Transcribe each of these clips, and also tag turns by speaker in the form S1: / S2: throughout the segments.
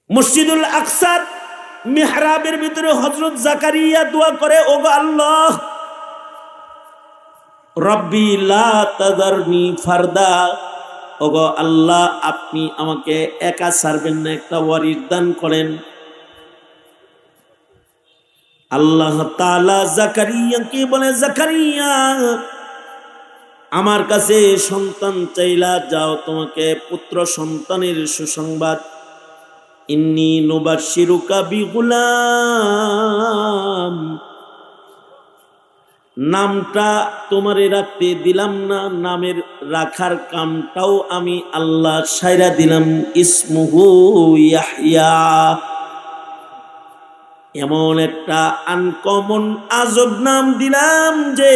S1: মসজিদুল আকসার মিহরাবের ভিতরে হযরত জাকারিয়া দোয়া করে, ওগো আল্লাহ, রব্বি লা তাযারনি ফারদা, ওগো আল্লাহ আপনি আমাকে একা ছাড়বেন না, একটা ওয়ারিস দান করেন। আল্লাহ তাআলা জাকারিয়াকে বলে, জাকারিয়া আমার কাছে সন্তান চাইলা, যাও তোমাকে পুত্র সন্তানের সুসংবাদ। ইন্নী নুবাশশিরুকা বিগুলাম, নামটা তোমারে রাখতে দিলাম না, নামের রাখার কামটাও আমি আল্লাহ সাইরা দিলাম। ইসমুহু ইয়াহইয়া, এমন একটা আনকমন আজব নাম দিলাম যে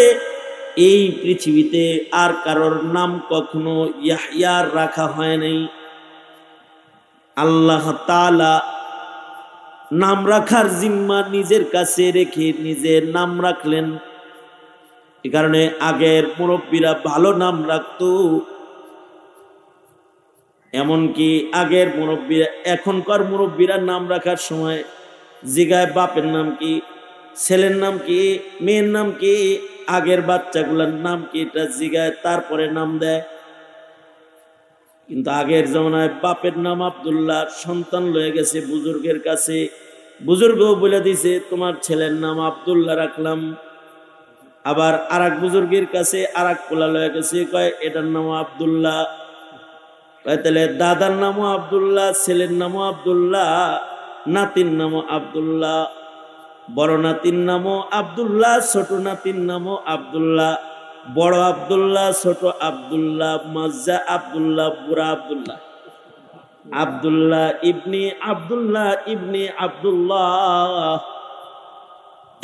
S1: এই পৃথিবীতে আর কারোর নাম কখনো ইয়াহইয়া রাখা হয় নাই। আল্লাহ তাআলা নাম রাখার জিম্মা নিজের কাছে রেখে নিজের নাম রাখলেন। এ কারণে আগের মুরব্বীরা ভালো নাম রাখতো, এমনকি আগের মুরব্বীরা, এখনকার মুরব্বীরা নাম রাখার সময় জিগায় বাপের নাম কি, ছেলের নাম কি, মেয়ের নাম কি, আগের বাচ্চাগুলোর নাম কি, এটা জিগায় তারপরে নাম দেয়। কিন্তু আগের জমানায় বাপের নাম আব্দুল্লাহ, সন্তান লয়ে গেছে বুজুর্গের কাছে, বুজুর্গ বলে দিছে তোমার ছেলের নাম আব্দুল্লাহ রাখলাম। আবার আর এক বুজুর্গের কাছে আর এক পোলা লয়ে গেছে, কয় এটার নাম আব্দুল্লাহ। তাহলে দাদার নামও আব্দুল্লাহ, ছেলের নামও আব্দুল্লাহ, নাতির নামও আব্দুল্লাহ, বড় নাতির নামও আব্দুল্লাহ, ছোট নাতির নামও আব্দুল্লাহ, বড় আব্দুল্লাহ, ছোট আব্দুল্লাহ, মাজা আব্দুল্লাহ, বুড়া আব্দুল্লাহ, আব্দুল্লাহ ইবনি আব্দুল্লাহ ইবনি আব্দুল্লাহ।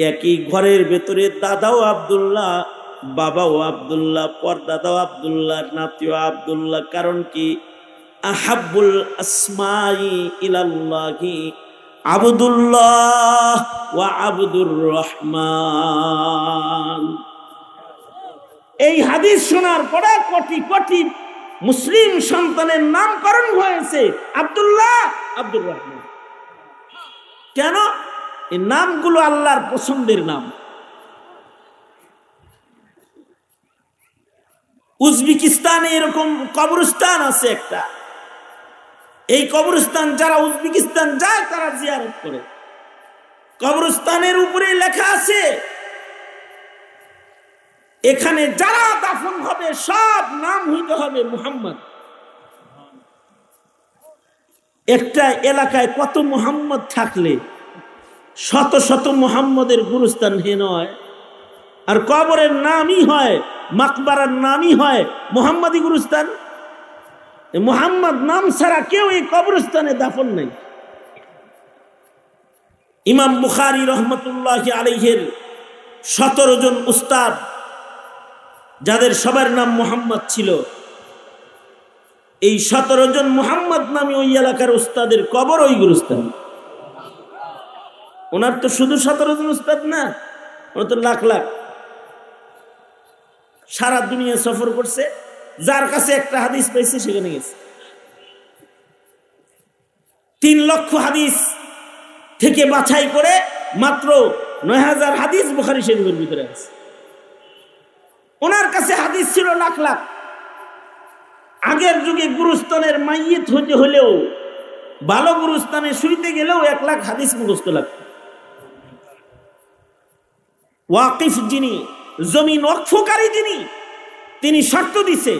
S1: একই ঘরের ভেতরে দাদাও আব্দুল্লাহ, বাবাও আব্দুল্লাহ, পরদাদাও আব্দুল্লাহ, নাতিও আব্দুল্লাহ। কারণ কি? আহাব্বুল আসমাই ইলাল্লাহি আবদুল্লাহ ওয়া আবদুর রহমান। এই হাদিস শোনার পরে কোটি কোটি মুসলিম সন্তানের নামকরণ হয়েছে আব্দুল্লাহ, আব্দুর রহমান। কেন? এই নামগুলো আল্লাহর পছন্দের নাম। উজবেকিস্তানে এরকম কবরস্থান আছে একটা, এই কবরস্থান যারা উজবেকিস্তান যায় তারা জিয়ারত করে। কবরস্থানের উপরে লেখা আছে এখানে যারা দাফন হবে সব নাম হইতে হবে মুহাম্মদ। একটা এলাকায় কত মুহাম্মদ থাকলে শত শত মুহাম্মদের গুরুস্থান হেন হয়, আর কবরের নামই হয়, মাকবারার নামই হয় মুহাম্মদী গুরুস্থান। মুহাম্মদ নাম ছাড়া কেউ এই কবরস্থানে দাফন নাই। ইমাম বুখারী রহমতুল্লাহি আলাইহির 17 জন উস্তাদ, যাদের সবার নাম মুহাম্মদ ছিল, এই 17 জন মুহাম্মদ নামে ওই এলাকার উস্তাদের কবর ওই গুরুস্থান। ওনার তো শুধু 17 জন উস্তাদ না, ওনার তো লাখ লাখ, সারা দুনিয়া সফর করছে, যার কাছে একটা হাদিস পাইছে সেখানে গেছে। 3 লক্ষ হাদিস থেকে বাছাই করে মাত্র 9000 হাদিস বুখারী শরীফের ভিতরে আছে। ওনার কাছে হাদিস ছিল লাখ লাখ। আগের যুগে গুরুস্থানের মাইয়িত হতে হলেও, ভালো গুরুস্থানে শুইতে গেলেও 1 লাখ হাদিস মুখস্থ লাগতো। ওয়াকিফ যিনি, জমিন ওয়াকফকারী যিনি, তিনি শর্ত দিছে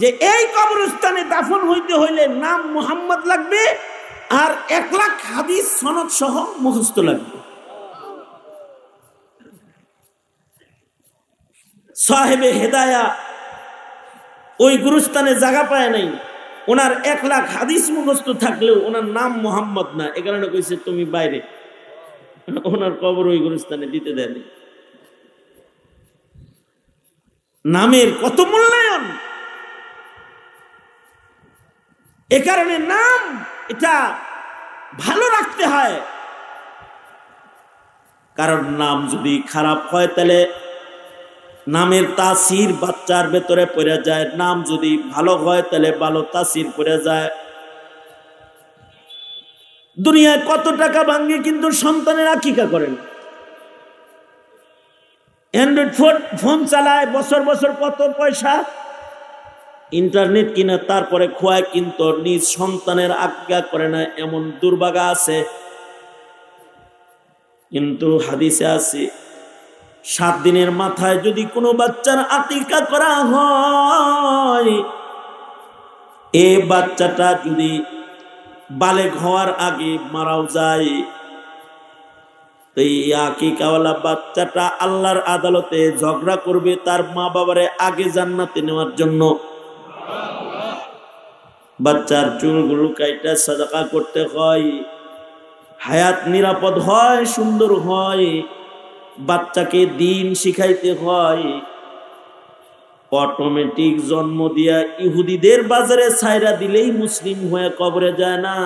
S1: যে এই কবরস্থানে দাফন হইতে হইলে নাম মুহাম্মদ লাগবে আর 1 লাখ হাদিস সনদ সহ মুখস্থ লাগবে। সাহেবে হেদায়া ওই গুরুস্থানে জায়গা পায় নাই, ওনার 1 লাখ হাদিস মুখস্থ থাকলেও ওনার নাম মুহাম্মদ না, এ কারণে কইছে তুমি বাইরে, ওনার কবর ওই গুরুস্থানে দিতে দেয়নি। নামের কত মূল্যায়ন! এ কারণে নাম এটা ভালো রাখতে হয়, কারণ নাম যদি খারাপ হয় তাহলে নামের তাসির বাচ্চার ভেতরে পড়ে যায়, নাম যদি ভালো হয় তাহলে ভালো তাসির পড়ে যায়। দুনিয়ায় কত টাকা ভাঙ্গে কিন্তু সন্তানের আকিকা করেন। অ্যান্ড্রয়েড ফোন চালায়, বছর বছর কত পয়সা, ইন্টারনেট কিনা তারপরে খোয়ায়, কিন্তু নিজ সন্তানের আকিকা করে না, এমন দুর্ভাগা আছে। কিন্তু হাদিসে আছে 7 দিনের মাথায় যদি কোনো বাচ্চার আকিকা করা হয়, এ বাচ্চাটা যদি বালেগ হওয়ার আগে মারাও যায়, এই আকিকাওয়ালা বাচ্চাটা আল্লাহর আদালতে ঝগড়া করবে তার মা বাবারে আগে জান্নাতে নেওয়ার জন্য। বাচ্চার চুলগুলো কাইটা সাদাকা করতে হয়, হায়াত নিরাপদ হয়, সুন্দর হয়, বাচ্চাকে দিন শিখাইতে হয়। অটোমেটিক জন্ম দিয়া ইহুদিদের বাজারে ছাইরা দিলেই মুসলিম হয়ে কবরে যায় না।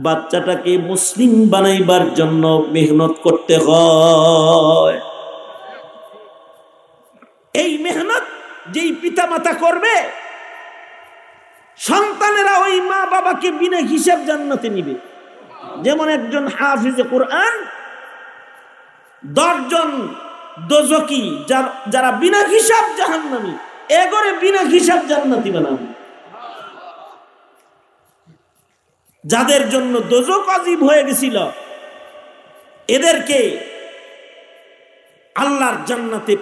S1: বাচ্চাটাকে মুসলিম বানাইবার জন্য মেহনত করতে হয়। এই মেহনত যেই পিতামাতা করবে, সন্তানেরা ওই মা বাবাকে বিনা হিসাব জান্নাতে নিবে। যেমন একজন হাফিজে কোরআন 10 জন দোজকি যারা বিনা হিসাব জাহান্নামী, এগরে বিনা হিসাব জান্নাতি বানাবে। যাদের জন্য দোজক আজীব হয়ে গেছিল, এদেরকে আল্লাহর জান্নাতে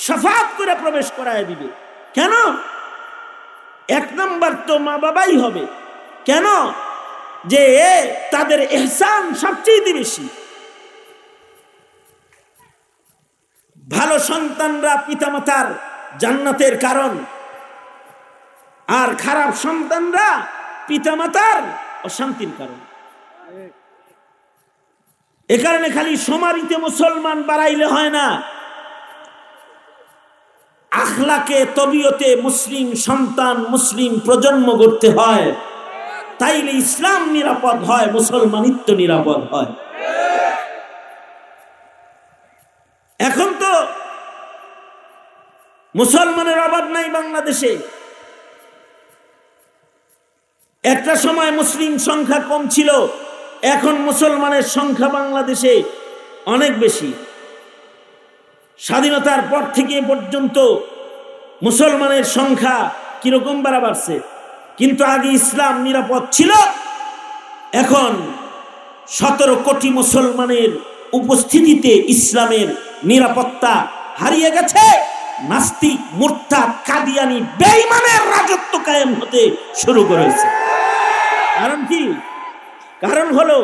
S1: শাফাআত করে প্রবেশ করায় দিবে। কেন? 1 নাম্বার তো মা বাবাই হবে। কেন? যে তাদের ইহসান সবচেয়ে বেশি। ভালো সন্তানরা পিতামাতার জান্নাতের কারণ, আর খারাপ সন্তানরা পিতামাতার অশান্তির কারণ। এ কারণে খালি সমারিতে মুসলমান বাড়াইলে হয় না, আখলাকে তবিয়তে মুসলিম সন্তান, মুসলিম প্রজন্ম গড়তে হয়। তাইলে ইসলাম নিরাপদ হয়, মুসলমানিত্ব নিরাপদ হয়। এখন তো মুসলমানের অভাব নাই বাংলাদেশে। একটা সময় মুসলিম সংখ্যা কম ছিল, এখন মুসলমানের সংখ্যা বাংলাদেশে অনেক বেশি। স্বাধীনতার পর থেকে পর্যন্ত মুসলমানের সংখ্যা কিরকম বাড়ছে, কিন্তু আগে ইসলাম নিরাপদ ছিল। এখন 17 কোটি মুসলমানের উপস্থিতিতে ইসলামের নিরাপত্তা হারিয়ে গেছে। নাস্তিক, মুরতাদ, কাদিয়ানি, বেঈমানের রাজত্ব কায়েম হতে শুরু করেছে। কারণ কি? কারণ হলো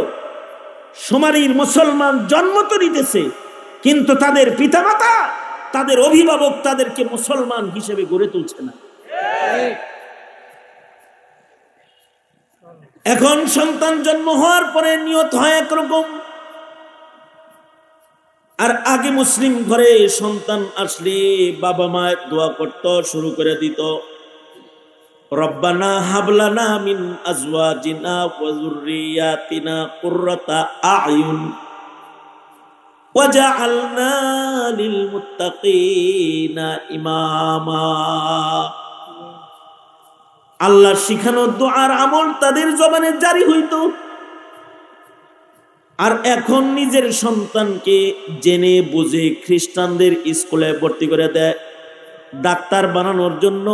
S1: সোমালির মুসলমান জন্ম তো নিতেছে, কিন্তু তাদের পিতামাতা, তাদের অভিভাবক তাদেরকে মুসলমান হিসেবে গড়ে তুলছে না। এখন সন্তান জন্ম হওয়ার পরে নিয়ত হয় একরকম, আর আগে মুসলিম ঘরে সন্তান আসলে বাবা মা দোয়া করতে শুরু করে দিত, রব্বানা হাবলানা মিন আজওয়াজিনা ওয়া যুররিয়াতিনা কুররাতা আয়ুন ওয়াজআলনা লিল মুত্তাকিনা ইমামা। আল্লাহর শিখানো দোয়ার আমল তাদের জবানে জারি হইতো। আর এখন নিজের সন্তানকে জেনে বুঝে খ্রিস্টানদের স্কুলে ভর্তি করে দেয়, ডাক্তার বানানোর জন্য,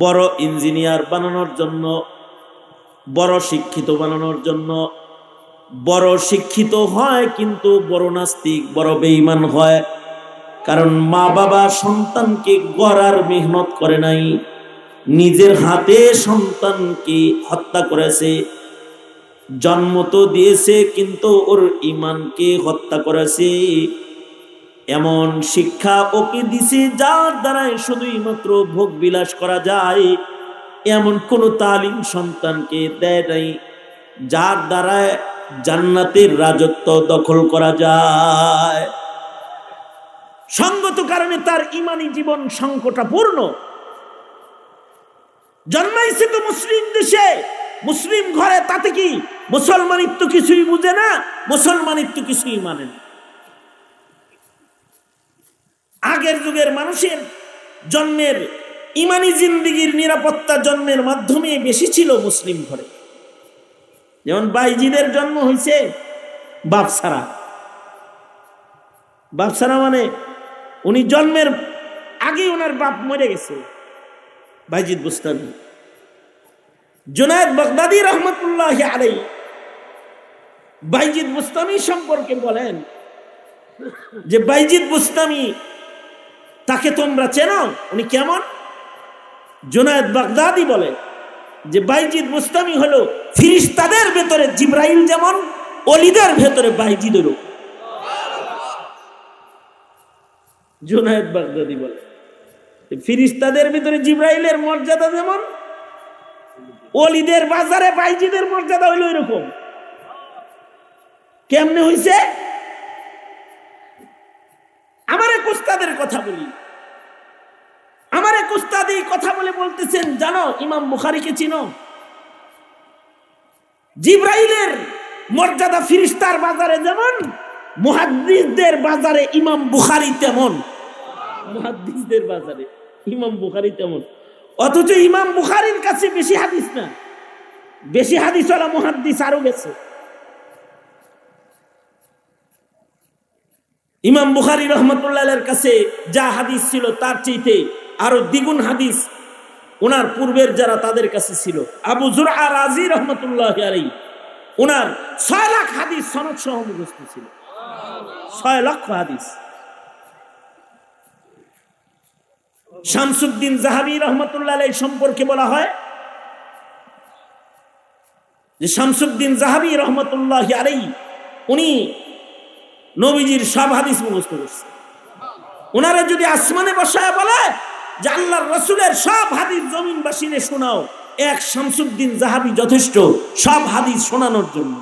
S1: বড় ইঞ্জিনিয়ার বানানোর জন্য, বড় শিক্ষিত বানানোর জন্য। বড় শিক্ষিত হয় কিন্তু বড় নাস্তিক, বড় বেঈমান হয়। কারণ মা বাবা সন্তানকে গড়ার মেহনত করে নাই, নিজের হাতে সন্তানকে হত্যা করেছে। জন্ম তো দিয়েছে কিন্তু ওর ঈমানকে হত্যা করেছে। এমন শিক্ষা ওকে দিছে যার দ্বারাই শুধুই মাত্র ভোগ বিলাস করা যায়। এমন কোন তালিম সন্তানকে দেয় নাই যার দ্বারা জান্নাতের রাজত্ব দখল করা যায়। সঙ্গত কারণে তার ঈমানি জীবন সংকটাপূর্ণ। জন্মাইছে তো মুসলিম দেশে, মুসলিম ঘরে, তাতে কি মুসলমানিত্ব কিছুই বুঝে না, মুসলমানিত্ব কিছুই মানে না। আগের যুগের মানুষের জন্মের ঈমানি জিন্দেগির নিরাপত্তা জন্মের মাধ্যমে বেশি ছিল মুসলিম ঘরে। যেমন বাইজিদের জন্ম হয়েছে বাপ ছাড়া। বাপ ছাড়া মানে উনি জন্মের আগে ওনার বাপ মরে গেছে, বাইজিদ বুস্তামি। জুনায়েদ বাগদাদী রহমতুল্লাহ আলাইহি বাইজিদ বুস্তামি সম্পর্কে বলেন যে বাইজিদ বুস্তামি তাকে তোমরা চেনো, উনি কেমন? জুনায়েদ বাগদাদী বলে যে বাইজিদ বুস্তামি হলো ফিরিস্তাদের ভেতরে জিবরাইল যেমন, ওলিদের ভেতরে বাইজিদেরও। জুনায়েদ বাগদাদী বলে ফিরিস্তাদের ভিতরে জিবরাইলের মর্যাদা যেমন, ওলিদের বাজারে বাইজিদের মর্যাদা হইল এরকম। কেমনে হইছে? আমার এক উস্তাদের কথা বলি। আমার এক উস্তাদ এই কথা বলে বলতেছেন, জানো ইমাম বুখারীকে চিনো? জিবরাইলের মর্যাদা ফিরিস্তার বাজারে যেমন, মুহাদ্দিসদের বাজারে ইমাম বুখারী তেমন। মুহাদ্দিসদের বাজারে ইমাম বুখারী তেমন। অথচ ইমাম বুখারীর কাছে বেশি হাদিস না, বেশি হাদিসওয়ালা মুহাদ্দিস আরো গেছে। ইমাম বুখারী রাহমাতুল্লাহির কাছে যা হাদিস ছিল তার চাইতে আরো দ্বিগুণ হাদিস ওনার পূর্বের যারা তাদের কাছে ছিল। আবু যুরআ রাজি রাহমাতুল্লাহি আলাইহি ওনার 6 লাখ হাদিস সনদ সহ মুখস্থ ছিল, 6 লক্ষ হাদিস। শামসুদ্দিন যাহাবী রাহমাতুল্লাহি আলাইহি সম্পর্কে বলা হয় যে শামসুদ্দিন যাহাবী রাহমাতুল্লাহি আলাইহি উনি নবীজির সব হাদিস মুখস্থ করছে। ওনারা যদি আসমানে বসায় বলে যে আল্লাহর রাসূলের সব হাদিস জমিনবাসীরে শোনাও, এক শামসুদ্দিন যাহাবী যথেষ্ট সব হাদিস শোনানোর জন্য।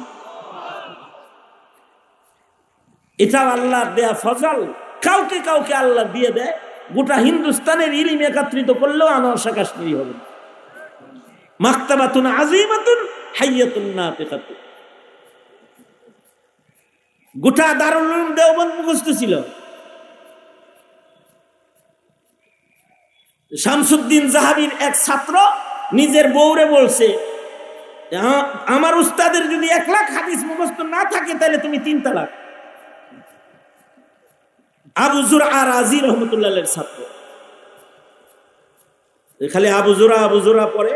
S1: এটাও আল্লাহর দেয়া ফজল। কাউকে কাউকে আল্লাহ দিয়ে দেয়, গোটা হিন্দুস্তানের ইলম একত্রিত করলেও আনোয়ার শাহ কাশ্মীরি হবে। মাকতাবাতুন আযীমাতুন হাইয়াতুন নাতিকাতুন। গোটা দারুল উলুম দেওবন্দ মুখস্থ ছিল। শামসুদ্দিন যাহাবীর এক ছাত্র নিজের বউরে বলছে, আমার উস্তাদের যদি 1 লাখ হাদিস মুখস্থ না থাকে তাহলে তুমি 3 তালাক। আবু যুরআ রাজি রাহমাতুল্লাহির ছাত্র। খালি আবু যুরআ পড়ে।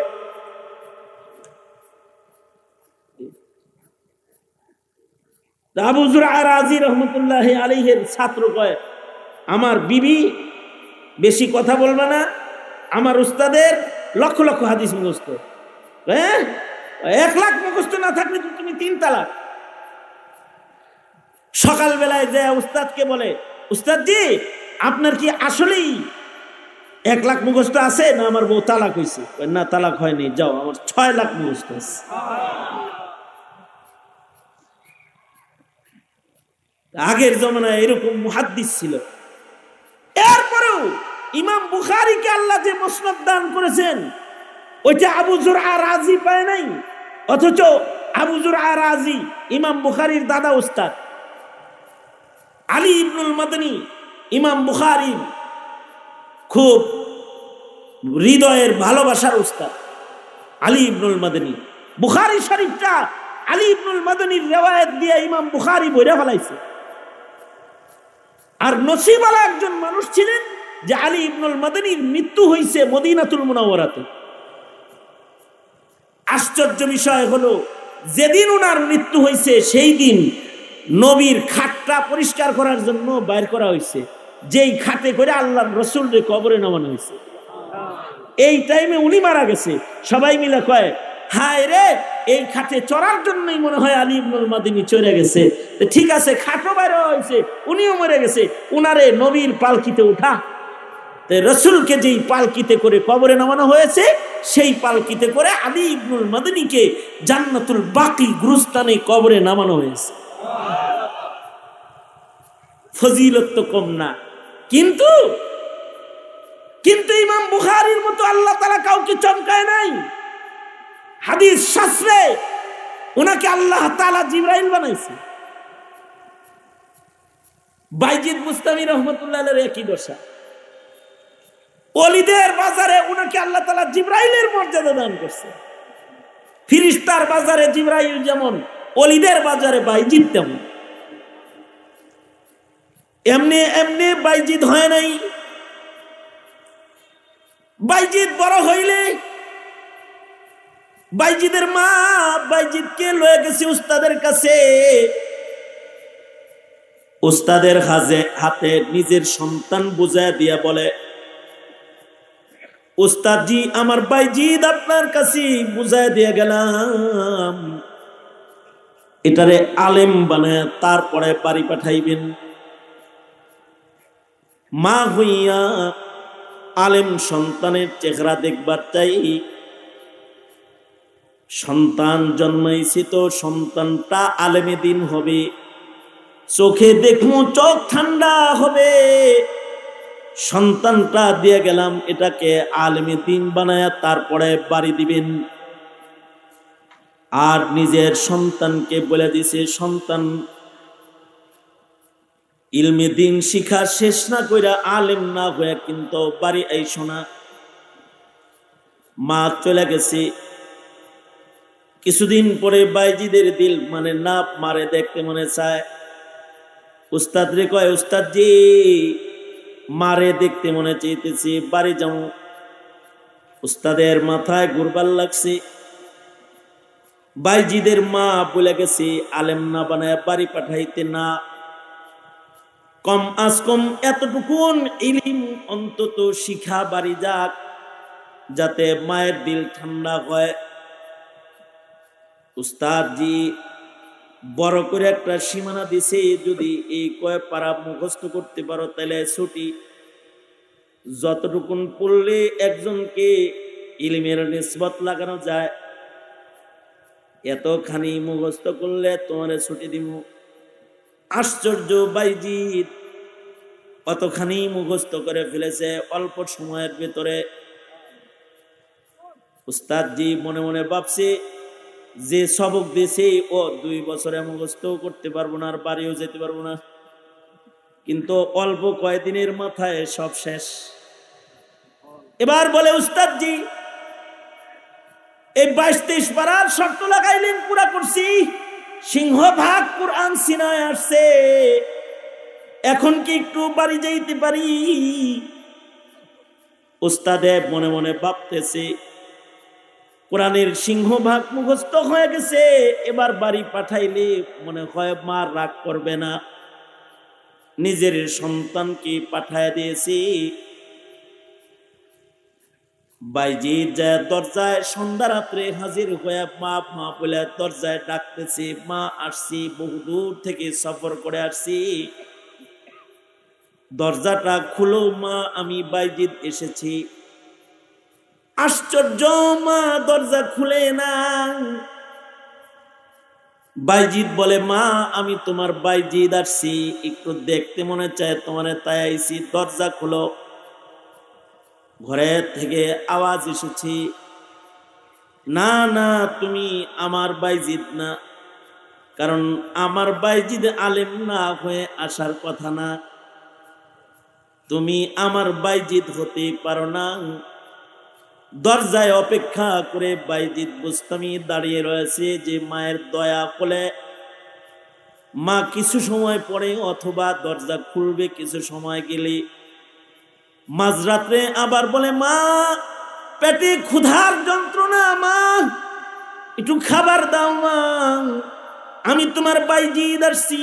S1: আবু যুরআ রাজি রাহমাতুল্লাহি আলাইহির ছাত্র কয়, আমার বিবি বেশি কথা বলবে না, আমার উস্তাদের লক্ষ লক্ষ হাদিস মুখস্থ। হ্যাঁ, 1 লাখ মুখস্থ না থাকলে তুমি 3 তালাক। সকালবেলায় যে উস্তাদকে বলে, উস্তাদ জি আপনার কি আসলেই 1 লাখ মুখস্থ আছে? না আমার বউ তালাক হয়েছে। না তালাক হয়নি, যাও, আমার 6 লাখ মুখস্থ আছে। আগের জমানায় এরকম মুহাদ্দিস ছিল। এরপরেও ইমাম বুখারীকে আল্লাহ যে মুসনাদ দান করেছেন ওইটা আবু যুরআ রাজি পায় নাই। অথচ আবু যুরআ রাজি ইমাম বুখারীর দাদা উস্তাদ। আলী ইবনুল মাদানী ইমাম বুখারীর খুব হৃদয়ের ভালোবাসার উস্তাদ। আলী ইবনুল মাদানী বুখারী শরীফটা আলী ইবনুল মাদানীর রিওয়ায়াত দিয়ে ইমাম বুখারী বইরা ফেলাইছে। আর নসিবওয়ালা একজন মানুষ ছিলেন যে আলী ইবনুল মাদানীর মৃত্যু হয়েছে মদিনাতুল মুনাওয়ারাতে। আশ্চর্য বিষয় হলো যেদিন ওনার মৃত্যু হয়েছে সেই দিন নবীর খাটটা পরিষ্কার করার জন্য বাইর করা হয়েছে, যেই খাটে করে আল্লাহর রাসূলের কবরে নামানো হয়েছে। এই টাইমে উনি মারা গেছে। সবাই মিলে কয়, হায় রে, এই খাটে চড়ার জন্যই মনে হয় আলী ইবনুল মাদানী চড়ে গেছে। ঠিক আছে, খাটও বাইরে হয়েছে, উনিও মরে গেছে, উনারে নবীর পালকিতে উঠা। রাসূলকে যেই পালকিতে করে কবরে নামানো হয়েছে সেই পালকিতে করে আলী ইবনুল মাদানীকে জান্নাতুল বাকি গুরুস্থানে কবরে নামানো হয়েছে। ফজিলত তো কম না। কিন্তু ইমাম বুখারীর মতো আল্লাহ তাআলা কাউকে চমকায় নাই। হাদিস শাস্ত্রে ওনাকে আল্লাহ তাআলা জিবরাইল বানাইছে। বাইজিদ বুস্তামি রাহমাতুল্লাহ আলাইহির একই দশা। ওলিদের বাজারে ওনাকে আল্লাহ তাআলা জিবরাইলের মর্যাদা দান করছে। ফিরিস্তার বাজারে জিবরাইল যেমন, অলিদের বাজারে বাইজিদ তেমন। এমনি এমনি বাইজিদ হয় নাই। বাইজিদ বড় হইলে বাইজিদের মা বাইজিদকে লয়ে গেছে উস্তাদের কাছে। উস্তাদের হাতে নিজের সন্তান বুঝায় দিয়া বলে, উস্তাদজি আমার বাইজিদ আপনার কাছে বুঝায় দিয়ে গেলাম, এটারে আলেম বানায় তারপরে বাড়ি পাঠাইবেন। মা হইয়া আলেম সন্তানের চেহারা দেখবার চাই। সন্তান জন্মাইছে তো সন্তানটা আলেমে দিন হবে, চোখে দেখমু চোখ ঠান্ডা হবে। সন্তানটা দিয়ে গেলাম, এটাকে আলেমে দিন বানায়া তারপরে বাড়ি দিবেন। আর নিজের সন্তানকে বলে দিছে, সন্তান ইলমে দিন শিখা শেষ না কইরা আলেম না হয়ে কিন্তু বাড়ি আইসো না। মা চলে গেছে। কিছুদিন পরে বাইজিদের দিল মানে না মারে, দেখতে মনে চায়। উস্তাদ রে কয়, উস্তাদজি মারে দেখতে মনে চাইতেছি, বাড়ি যাও। উস্তাদের মাথায় ঘুরবার লাগছে। বাইজিদের মা বলে গেছে আলেম না বানায় বাড়ি পাঠাইতে না, কম আজ কম এতটুকুন ইলিম অন্তত শিখা বাড়ি যাক, যাতে মায়ের দিল ঠান্ডা হয়। উস্তাদজি বড় করে একটা সীমানা দিছে, যদি এই কয় পারা মুখস্থ করতে পারো তাহলে ছুটি। যতটুকুন পড়লে একজনকে ইলমের নিসবত লাগানো যায়, এতখানি মুখস্থ করলে তোমার ছুটি দিব। আশ্চর্য, বাইজিদ অতখানি মুখস্থ করে ফেলেছে অল্প সময়ের ভেতরে। উস্তাদজি মনে মনে ভাবছে, যে সবক দিয়েছে ও 2 বছরে মুখস্থ করতে পারবো না, আর বাড়িও যেতে পারবো না। কিন্তু অল্প কয়েকদিনের মাথায় সব শেষ। এবার বলে, উস্তাদজি এই 22-23 পারার শর্ত লাগাইলেন, পুরা করছি। সিংহভাগ কুরআন সিনায় আসছে, এখন কি একটু বাড়ি যাইতে পারি? উস্তাদে মনে মনে ভাবতেছে, কোরআনের সিংহভাগ মুখস্থ হয়ে গেছে, এবার বাড়ি পাঠাইলে মনে হয় মা রাগ করবে না। নিজের সন্তানকে পাঠায় দিয়েছি। বাইজিদ যায় দরজায়, সন্ধ্যা রাত্রে হাজির হয়ে মা মা বলে দরজায় ডাকতেছে, মা আসছি, বহুদূর থেকে সফর করে আসছি, দরজাটা খুলো মা, আমি বাইজিদ এসেছি। আশ্চর্য, মা দরজা খুলে না। বাইজিদ বলে, মা আমি তোমার বাইজিদ আসছি, একটু দেখতে মনে চায় তোমার, তাই আইছি, দরজা খুলো। ঘরে থেকে আওয়াজ এসেছে, না না তুমি আমার বাইজিদ না, কারণ আমার বাইজিদ আলেম না হয়ে আসার কথা না, তুমি আমার বাইজিদ হতে পারো না। দরজায় অপেক্ষা করে বাইজিদ বুস্তামি দাঁড়িয়ে রয়েছে যে মায়ের দয়া কোলে মা কিছু সময় পরে অথবা দরজা খুলবে কিছু সময় গেলে। মাঝরাত্রে আবার বলে, মা পেটে ক্ষুধার যন্ত্রণা, মা একটু খাবার দাও মা, আমি তোমার বাইজিদ আসছি।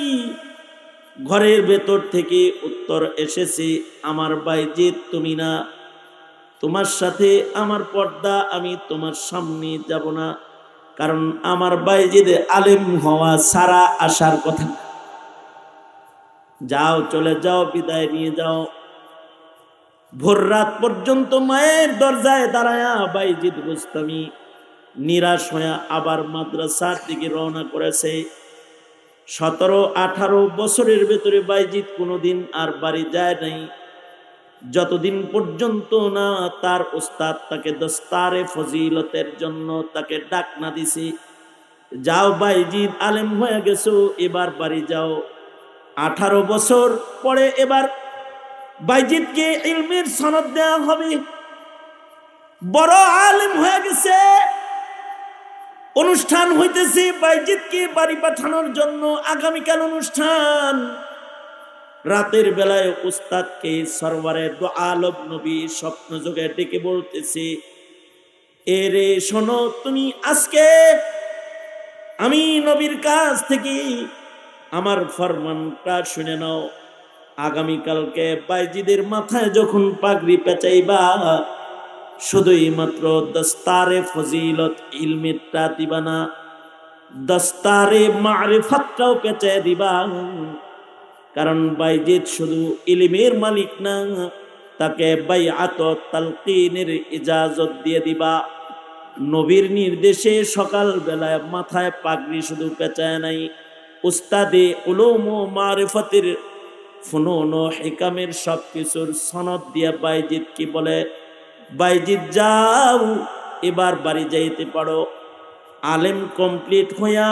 S1: ঘরের ভেতর থেকে উত্তর এসেছে, আমার বাইজিদ তুমি না, তোমার সাথে আমার পর্দা, আমি তোমার সামনে যাব না, কারণ আমার বাইজিদ আলেম হওয়া ছাড়া আসার কথা। যাও, চলে যাও, বিদায় নিয়ে যাও। ভোর রাত পর্যন্ত মায়ের দরজায় দাঁড়ায়া বাইজিদ বুস্তামি নিরাশ হয়ে আবার মাদ্রাসার দিকে রওনা করেছে। 17-18 বছরের ভেতরে বাইজিদ কোনোদিন আর বাড়ি যায় নাই, যতদিন পর্যন্ত না তার উস্তাদ তাকে দস্তারে ফজিলতের জন্য তাকে ডাক না দিছে, যাও বাইজিদ আলেম হয়ে গেছো, এবার বাড়ি যাও। 18 বছর পরে এবার বাইজিদকে ইলমের সনদ দেওয়া হবে, বড় আলেম হয়ে গেছে। অনুষ্ঠান হইতেছে বাইজিদকে বাড়ি পাঠানোর জন্য। আগামীকাল অনুষ্ঠান। রাতের বেলায় উস্তাদকে সরওয়ারে দু আলম নবী স্বপ্ন যোগে ডেকে বলতেছে, এরে শোনো, তুমি আজকে আমি নবীর কাছ থেকে আমার ফরমানটা শুনে নাও। আগামীকালকে বাইজিদের মাথায় যখন পাগড়ি পেঁচাইবা, শুধুই মাত্র দস্তারে ফজিলত ইলমেরটা দিবা না, দস্তারে মারিফাতটাও পেঁচাই দিবা। কারণ বাইজিদ শুধু ইলমের মালিক না, তাকে বাইআত তালকিনের ইজাজত দিয়ে দিবা। নবীর নির্দেশে সকাল বেলায় মাথায় পাগড়ি শুধু পেঁচায় নাই, উস্তাদে উলুম ও মারিফাতের ফুনুন ও হিকামের সবকিছুর সনদ দিয়া বাইজিদ কি বলে, বাইজিদ যাও, এবার বাড়ি যাইতে পারো। আলেম কমপ্লিট হইয়া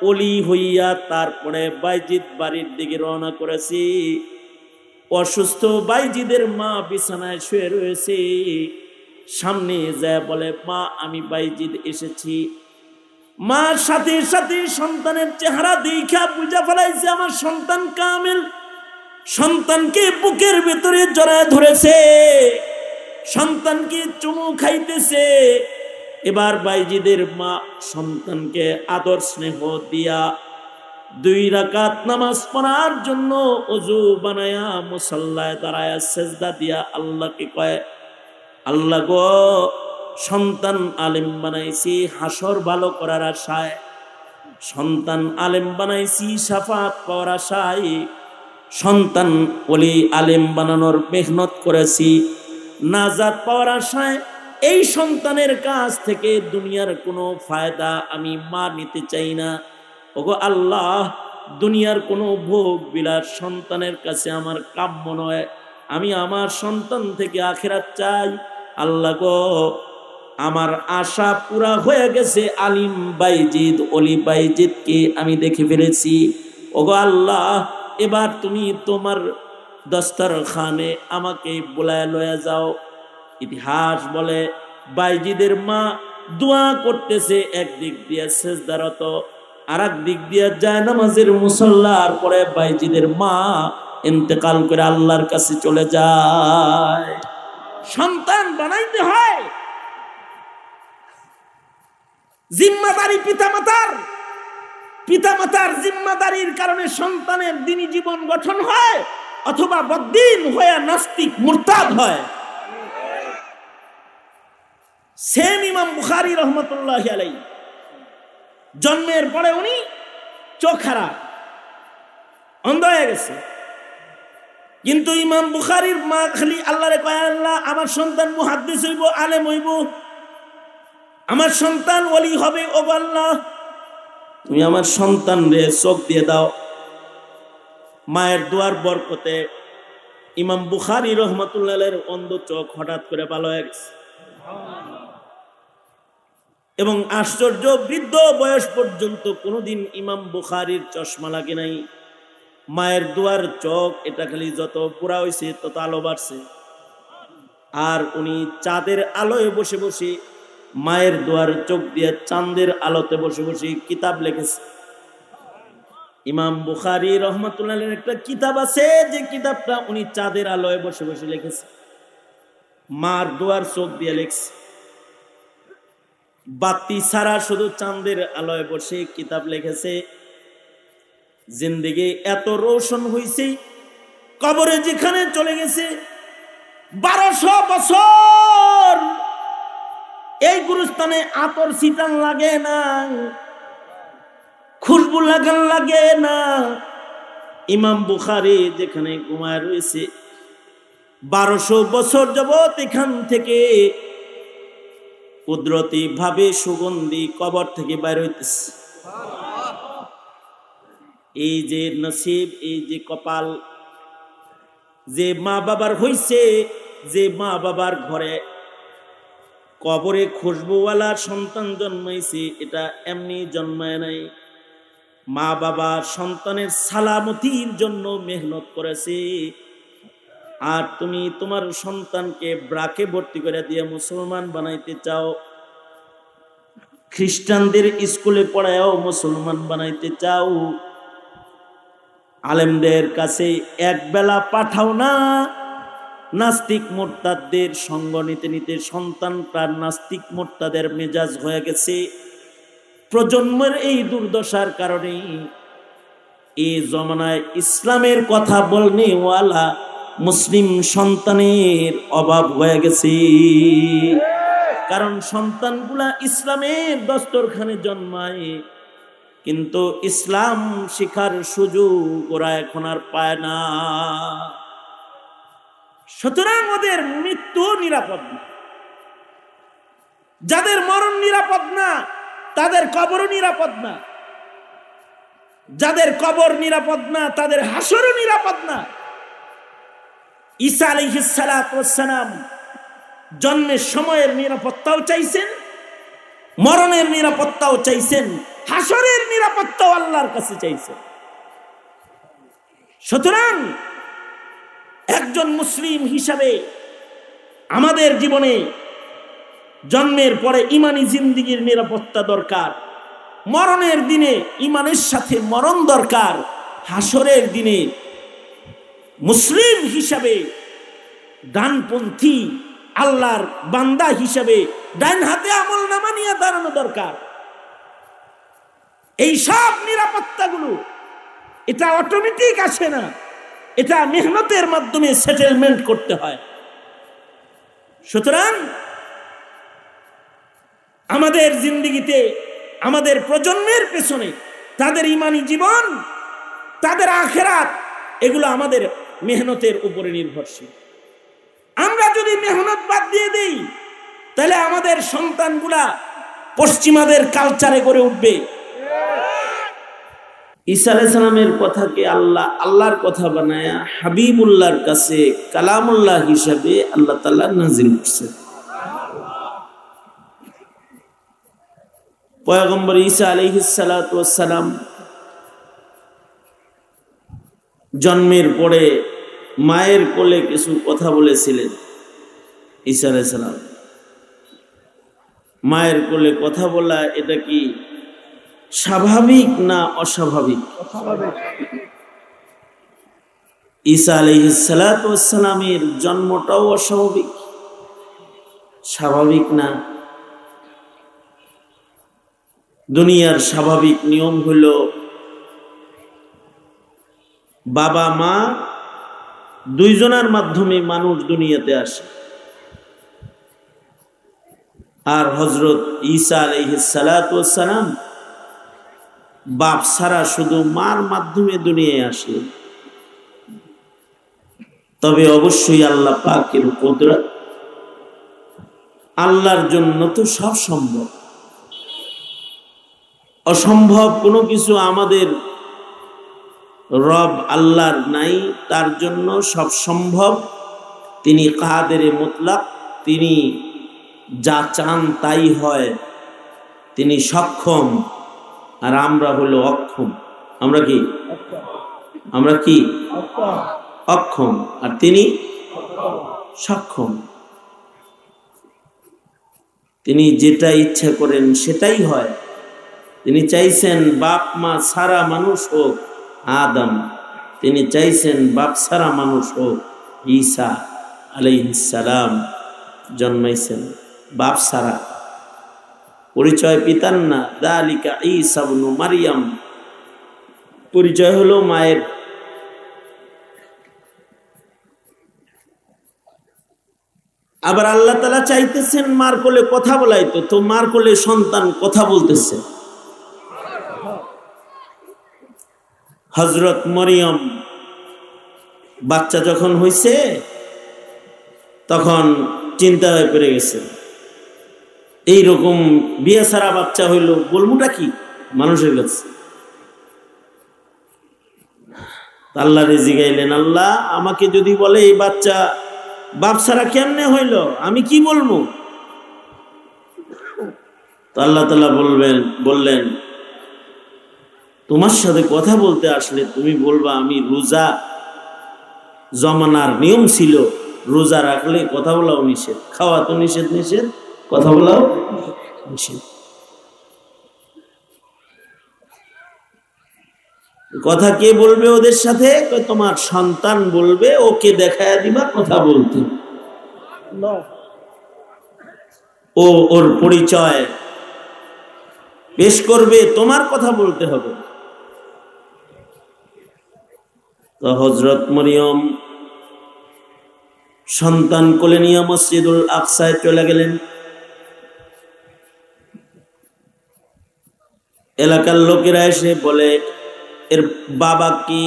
S1: অলি হইয়া তারপরে বাইজিদ বাড়ির দিকে রওনা করেছি। অসুস্থ বাইজিদের মা বিছানায় শুয়ে রয়েছে। সামনে যায় বলে, মা আমি বাইজিদ এসেছি। মার সাথে সাথে সন্তানের চেহারা দেখা বুঝা ফেলাইছে আমার সন্তান কামেল। সন্তানকে বুকের ভেতরে জড়ায় ধরেছে, সন্তানকে চুমু খাইতেছে। এবার বাইজিদের মা সন্তানকে আদর স্নেহ দিয়া 2 রাকাত নামাজ পড়ার জন্য ওযু বানায়া মুসাল্লায় দাঁড়ায়া সেজদা দিয়া আল্লাহকে কয়, আল্লাহ গো, সন্তান আলেম বানাইছি হাসর ভালো করার আশায়, সন্তান আলেম বানাইছি শাফাত পাওয়ার আশায়, সন্তান ওলি আলেম বানানোর মেহনত করেছি নাজাত পাওয়ার আশায়। এই সন্তানের কাছ থেকে দুনিয়ার কোনো ফায়দা আমি মা নিতে চাই না। ওগো আল্লাহ, দুনিয়ার কোনো ভোগ বিলাস সন্তানের কাছে আমার কাম্য নয়। আমি আমার সন্তান থেকে আখিরাত চাই। আল্লাহ গো, আমার আশা পুরা হয়ে গেছে। আলিম বাইজিদ, অলি বাইজিদকে আমি দেখে ফেলেছি। ওগো আল্লাহ, এবার তুমি তোমার দস্তরখানে আমাকে বুলায় লয়ে যাও। ইতিহাস বলে বাইজিদের মা দোয়া করতেছে, একদিক দিয়ে সেজদারত, আর এক দিক দিয়ে যায় নামাজের মুসল্লার পরে বাইজিদের মা ইন্তেকাল করে আল্লাহর কাছে চলে যায়। সন্তান বানাইতে হয়, জিম্মাদারি পিতামাতার জিম্মাদারির কারণে সন্তানের দ্বীনি জীবন গঠন হয়, অথবা বদ্দিন হয়ে নাস্তিক মুরতাদ হয়। সেম ইমাম বুখারী রহমতুল্লাহি আলাইহি, জন্মের পরে উনি চোখ খারাপ, অন্ধ হয়ে গেছে। কিন্তু ইমাম বুখারীর মা খালি আল্লাহরে কয়, আল্লাহ আমার সন্তান মুহাদ্দিস হইব, আলেম হইব, আমার সন্তান ওলি হবে। ও আল্লাহ, তুমি আমার সন্তান রে চোখ দিয়ে দাও। মায়ের দোয়ার বরকতে ইমাম বুখারী রহমতুল্লাহ আলাইহির অন্ধ চোখ হঠাৎ করে ভালো হয়ে গেছে। এবং আশ্চর্য, বৃদ্ধ বয়স পর্যন্ত কোনোদিন ইমাম বুখারীর চশমা লাগে নাই। মায়ের দোয়ার চোখ এটা খালি যত পুরা হয়েছে তত আলো বাড়ছে। আর উনি চাঁদের আলোয় বসে বসে, মায়ের দোয়ার চোখ দিয়ে চাঁদের আলোতে বসে বসে কিতাব লিখেছে। ইমাম বুখারী রহমতুল্লাহ আলাইহির একটা কিতাব আছে, যে কিতাবটা উনি চাঁদের আলোয় বসে বসে লিখেছে, মার দোয়ার চোখ দিয়ে লিখছে। বাতি ছাড়া শুধু চাঁদের আলোয় বসে কিতাব লিখেছে। জিন্দেগি এত রোশন হয়েছে, কবরে যেখানে চলে গেছে 1200 বছর এই গুরুস্থানে আতর ছিটান লাগে না, খুশবু লাগান লাগে না। ইমাম বুখারী যেখানে ঘুমায় রয়েছে 1200 বছর যাবত এখান থেকে কুদরতি ভাবে সুগন্ধি কবর থেকে বাইর হইতেছে। এই যে নসিব, এই যে কপাল, যে মা বাবার হইছে, যে মা বাবার ঘরে কবরে খুশবুওয়ালা সন্তান জন্মাইছে, এটা এমনি জন্মায় নাই। মা বাবা সন্তানের সালামতির জন্য মেহনত করেছে। আর তুমি তোমার সন্তানকে ব্রাকে ভর্তি করে দিয়ে মুসলমান বানাইতে চাও। খ্রিস্টানদের স্কুলে পড়ায়ও মুসলমান বানাইতে চাও, আলেমদের কাছে এক বেলা পাঠাও না। নাস্তিক মোরতাদদের সঙ্গ নিতে নিতে সন্তানটা নাস্তিক মোরতাদের মেজাজ হয়ে গেছে। প্রজন্মের এই দুর্দশার কারণে এই জমানায় ইসলামের কথা বলনে ওয়ালা মুসলিম সন্তানের অভাব হয়ে গেছে। কারণ সন্তানগুলা ইসলামের দস্তরখানে জন্মায়, কিন্তু ইসলাম শিখার সুযোগ ওরা এখন আর পায় না। সুতরাং ওদের মৃত্যু নিরাপদ না। যাদের মরণ নিরাপদ না তাদের কবরও নিরাপদ না, যাদের কবর নিরাপদ না তাদের হাসরও নিরাপদ না। ঈসা আলাইহিস সালাতু ওয়াস সালাম জন্মের সময়ের নিরাপত্তাও চাইছেন, মরণের নিরাপত্তাও চাইছেন, হাসরের নিরাপত্তাও আল্লাহর কাছে চাইছেন। সুতরাং একজন মুসলিম হিসাবে আমাদের জীবনে জন্মের পরে ইমানি জিন্দেগির নিরাপত্তা দরকার, মরণের দিনে ইমানের সাথে মরণ দরকার, হাসরের দিনে মুসলিম হিসাবে ডানপন্থী আল্লাহর বান্দা হিসাবে ডান হাতে আমল নামা নিয়ে দাঁড়ানো দরকার। এই সব নিরাপত্তাগুলো এটা অটোমেটিক আসে না, এটা মেহনতের মাধ্যমে সেটেলমেন্ট করতে হয়। সুতরাং আমাদের জিন্দেগিতে আমাদের প্রজন্মের পেছনে তাদের ইমানি জীবন, তাদের আখিরাত, এগুলো আমাদের মেহনতের উপরে নির্ভরশীল। আমরা যদি মেহনত বাদ দিয়ে দেই তাহলে আমাদের সন্তানগুলা পশ্চিমাদের কালচারে গড়ে উঠবে। ঈসা আলাইহিস সালামের কথাকে আল্লাহর কথা বানায়া হাবিবুল্লাহর কাছে কালামুল্লাহ হিসাবে আল্লাহ তাআলা নাযিল করছেন। পয়গম্বর ঈসা আলাইহিস সালাতু ওয়াস সালাম জন্মের পরে মায়ের কোলে কিছু কথা বলেছিলেন। ঈসা আলাইহিস সালাম মায়ের কোলে কথা বলা, এটা কি স্বাভাবিক না অস্বাভাবিক? ঈসা আলাইহিস সালাতু ওয়াস সালামের জন্মটাও অস্বাভাবিক, স্বাভাবিক না। দুনিয়ার স্বাভাবিক নিয়ম হলো বাবা মা দুইজনের মাধ্যমে মানুষ দুনিয়াতে আসে, আর হযরত ঈসা আলাইহিস সালাতু ওয়াস সালাম বাপ ছাড়া শুধু মার মাধ্যমে দুনিয়ায় আসে। তবে অবশ্যই আল্লাহ পাকের কুদরত, আল্লাহর জন্য তো সব সম্ভব, অসম্ভব কোনো কিছু আমাদের রব আল্লাহর নাই, তার জন্য সব সম্ভব। তিনি কাদের মুতলাক, তিনি যা চান তাই হয়, তিনি সক্ষম। আর আমরা হলো অক্ষম। আমরা কি অক্ষম, আর তিনি সক্ষম। তিনি যেটা ইচ্ছা করেন সেটাই হয়। তিনি চাইছেন বাপ মা ছাড়া মানুষ হোক আদম, তিনি চাইছেন বাপ ছাড়া মানুষ হোক ঈসা আলাইহিস সালাম। জন্মাইছেন বাপ ছাড়া, পরিচয় পিতার না। যালিকা ঈসা ইবনু মারইয়াম, পরিচয় হলো মায়ের। আবার আল্লাহ তাআলা চাইতেছেন মার কোলে কথা বলাইতো, তো মার কোলে সন্তান কথা বলতেছে। হযরত মরিয়ম বাচ্চা যখন হইছে তখন চিন্তা হয়ে পড়ে গেছে, এইরকম বিয়ে ছাড়া বাচ্চা হইল, বলবুটা কি মানুষের কাছে। আল্লাহ জিগাইলেন, আল্লাহ আমাকে যদি বলে এই বাচ্চা বাপ ছাড়া কেমনে হইল, আমি কি বলবো? তো আল্লাহ তাআলা বললেন তোমার সাথে কথা বলতে আসলে তুমি বলবা আমি রোজা। জমানার নিয়ম ছিল রোজা রাখলে কথা বলাও নিষেধ, খাওয়া তো নিষেধ, কথা বলাও নিষেধ। কথা কে বলবে ওদের সাথে? তোমার সন্তান বলবে, ওকে দেখায় দিবা কথা বলতে, ও ওর পরিচয় পেশ করবে, তোমার কথা বলতে হবে। তো হযরত মরিয়ম সন্তান কোলে নিয়ে মসজিদুল আকসায় চলে গেলেন। এলাকার লোকেরা এসে বলে, এর বাবা কি,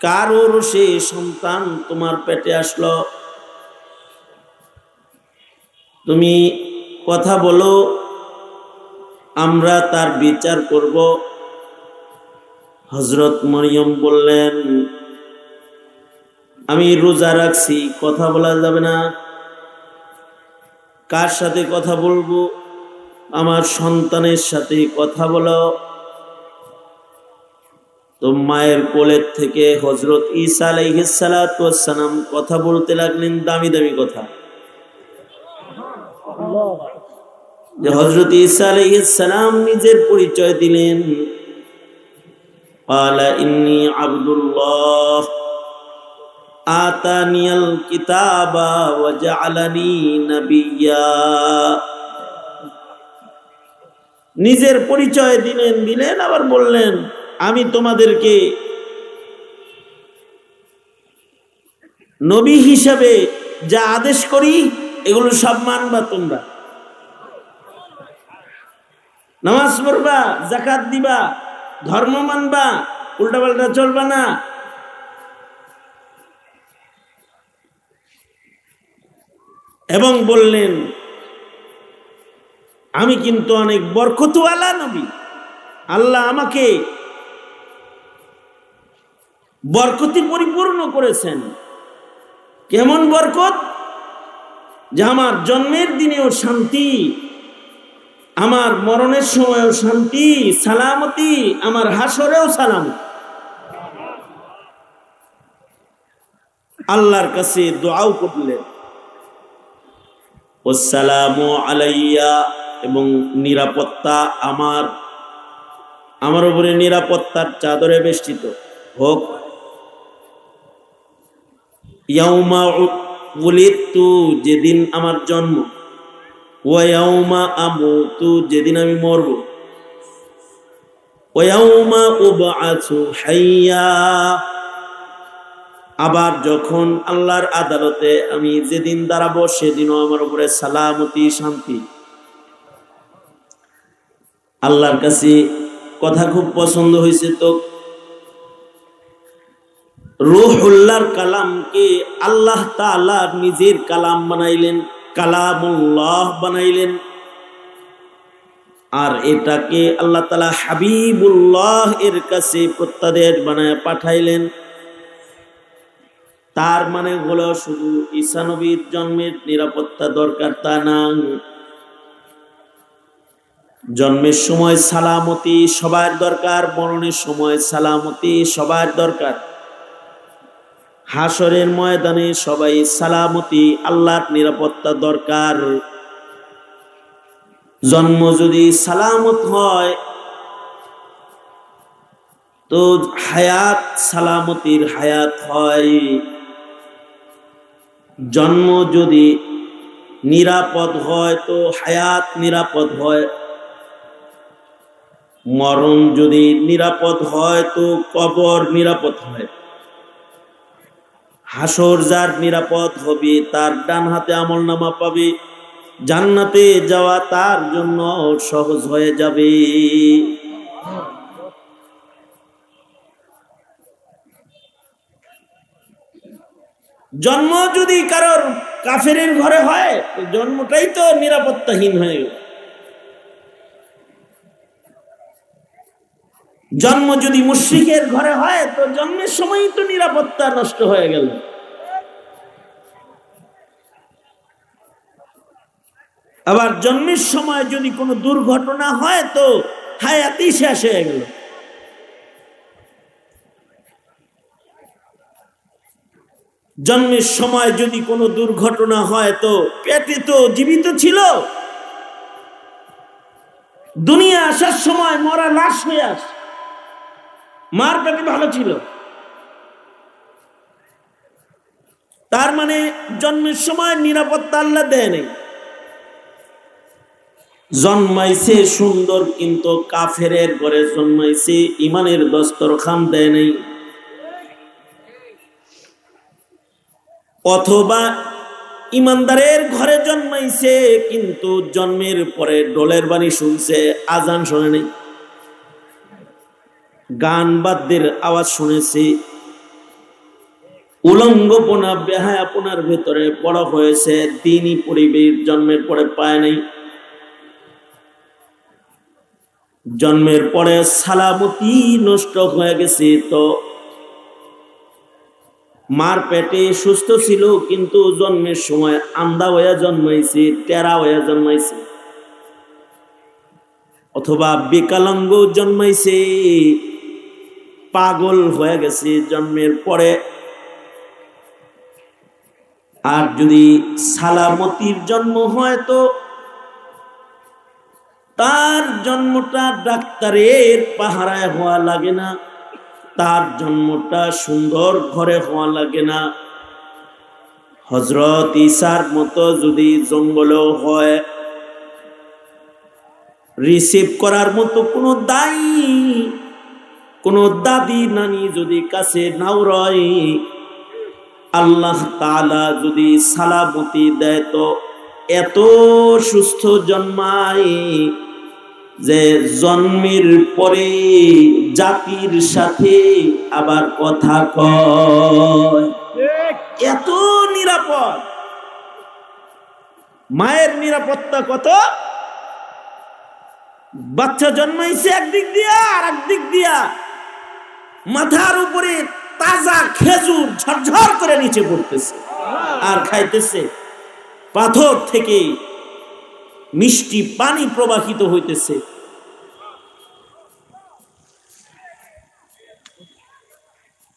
S1: কারোর সে সন্তান তোমার পেটে আসলো, তুমি কথা বলো, আমরা তার বিচার করব। হযরত মরিয়ম বললেন, আমি রোজা রাখছি, কথা বলা যাবে না। কার সাথে কথা বলবো? আমার সন্তানের সাথে কথা বলো। তো মায়ের কোলের থেকে হযরত ঈসা আলাইহিস সালাতু ওয়াস সালাম কথা বলতে লাগলেন, দামি দামি কথা। যে হযরত ঈসা আলাইহিস সালাম নিজের পরিচয় দিলেন, ক্বালা ইন্নী আবদুল্লাহ আতানিয়াল কিতাবা ওয়া জাআলানি নাবিয়্যা। নিজের পরিচয় দিলেন আবার বললেন, আমি তোমাদেরকে নবী হিসাবে যা আদেশ করি এগুলো সব মানবা তোমরা। নামাজ পড়বা, যাকাত দিবা, ধর্ম মানবা, উল্টাপাল্টা চলবা না। এবং বললেন, আমি কিন্তু অনেক বরকতওয়ালা নবী, আল্লাহ আমাকে বরকতে পরিপূর্ণ করেছেন। কেমন বরকত? যে আমার জন্মের দিনেও শান্তি, আমার মরণের সময়ও শান্তি, সালামতি, আমার হাসরেও সালামতি। আল্লাহর কাছে দোয়াও করলেন, ওয়াসসালামু আলাইয়া, এবং নিরাপত্তা আমার উপরে নিরাপত্তার চাদরে বেষ্টিত হোক। ইয়াউমা উলিদতু, যেদিন আমার জন্ম, ওয়া ইয়াউমা আমুতু, যেদিন আমি মরব, ওয়া ইয়াউমা উবআসু হাইয়া, আবার যখন আল্লাহর আদালতে আমি যেদিন দাঁড়াবো সেদিনও আমার উপরে সালামতি, শান্তি। আল্লাহর কাছে কথা খুব পছন্দ হয়েছে। তো রূহুল্লাহর কালামকে আল্লাহ তাআলা নিজের কালাম বানাইলেন, কালামুল্লাহ বানাইলেন। আর এটাকে আল্লাহ তাআলা হাবিবুল্লাহ এর কাছে প্রত্যাদেশ বানায় পাঠাইলেন। তার মানে হলো শুধু ঈসা নবীর জন্মের নিরাপত্তা দরকার তা না, জন্মের সময় সালামতি সবার দরকার, মরণের সময় সালামতি সবার দরকার, হাসরের ময়দানে সবাই সালামতি, আল্লাহর নিরাপত্তা দরকার। জন্ম যদি সালামত হয় তো হায়াত সালামতির হায়াত হয়, জন্ম যদি নিরাপদ হয় তো হায়াত নিরাপদ হয়, মরণ যদি নিরাপদ হয় তো কবর নিরাপদ হয়। হাসর যার নিরাপদ হবে তার ডান হাতে আমলনামা পাবে, জান্নাতে যাওয়া তার জন্য সহজ হয়ে যাবে। জন্ম যদি কারোর কাফেরের ঘরে হয় জন্মটাই তো নিরাপত্তাহীন হয়ে গেল। জন্ম যদি মুশরিকের ঘরে হয় তো জন্মের সময়ই তো নিরাপত্তা নষ্ট হয়ে গেল। আবার জন্মের সময় যদি কোনো দুর্ঘটনা হয় তো হায়াতই শেষ হয়ে গেল। জন্মের সময় যদি কোনো দুর্ঘটনা হয় তো পেটে তো জীবিত ছিল, দুনিয়া আসার সময় মরা লাশ হয়ে আসে। মার পেটে ভালো ছিল। তার মানে জন্মের সময় নিরাপত্তা আল্লাহ দেয় নাই। জন্মাইছে সুন্দর, কিন্তু কাফেরের ঘরে জন্মাইছে, ইমানের দস্তরখান দেয় নাই। অথবা ইমানদারের ঘরে জন্মাইছে, কিন্তু জন্মের পরে ডোলের বাণী শুনছে, আজান শোনে নাই, গান বাদ্যের আওয়াজ শুনেছি, উলঙ্গপনা বেহায়াপনার ভেতরে বড় হয়েছে, দিনই পরিবেশ জন্মের পরে পায় নাই। জন্মের পরে সালামতি নষ্ট হয়ে গেছে। তো মার পেটে সুস্থ ছিল, কিন্তু জন্মের সময় আন্ধা হয়ে জন্মাইছে, টেরা হয়ে জন্মাইছে, অথবা বিকলাঙ্গ জন্মাইছে, পাগল হয়ে গেছে জন্মের পরে। আর যদি সালামতির জন্ম হয়, তো তার জন্মটা ডাক্তারের পাহারায় হওয়া লাগে না, তার জন্মটা সুন্দর ঘরে হওয়া লাগে না। হযরত ঈসার মতো যদি জঙ্গলেও হয়, রিসিভ করার মতো কোনো দায়ী, কোনো দাদি নানি যদি কাছে নাও রয়, আল্লাহ তাআলা যদি সালামতি দেয়, তো এত সুস্থ জন্মায় যে জন্মের পরে জাতির সাথে আবার কথা কয়। এত নিরাপদ। মায়ের নিরাপত্তা কত! বাচ্চা জন্মাইছে একদিক দিয়া, আর একদিক দিয়া মাথার উপরে তাজা খেজুর ঝরঝর করে নিচে পড়তেছে আর খাইতেছে, পাথর থেকে মিষ্টি পানি প্রবাহিত হইতেছে।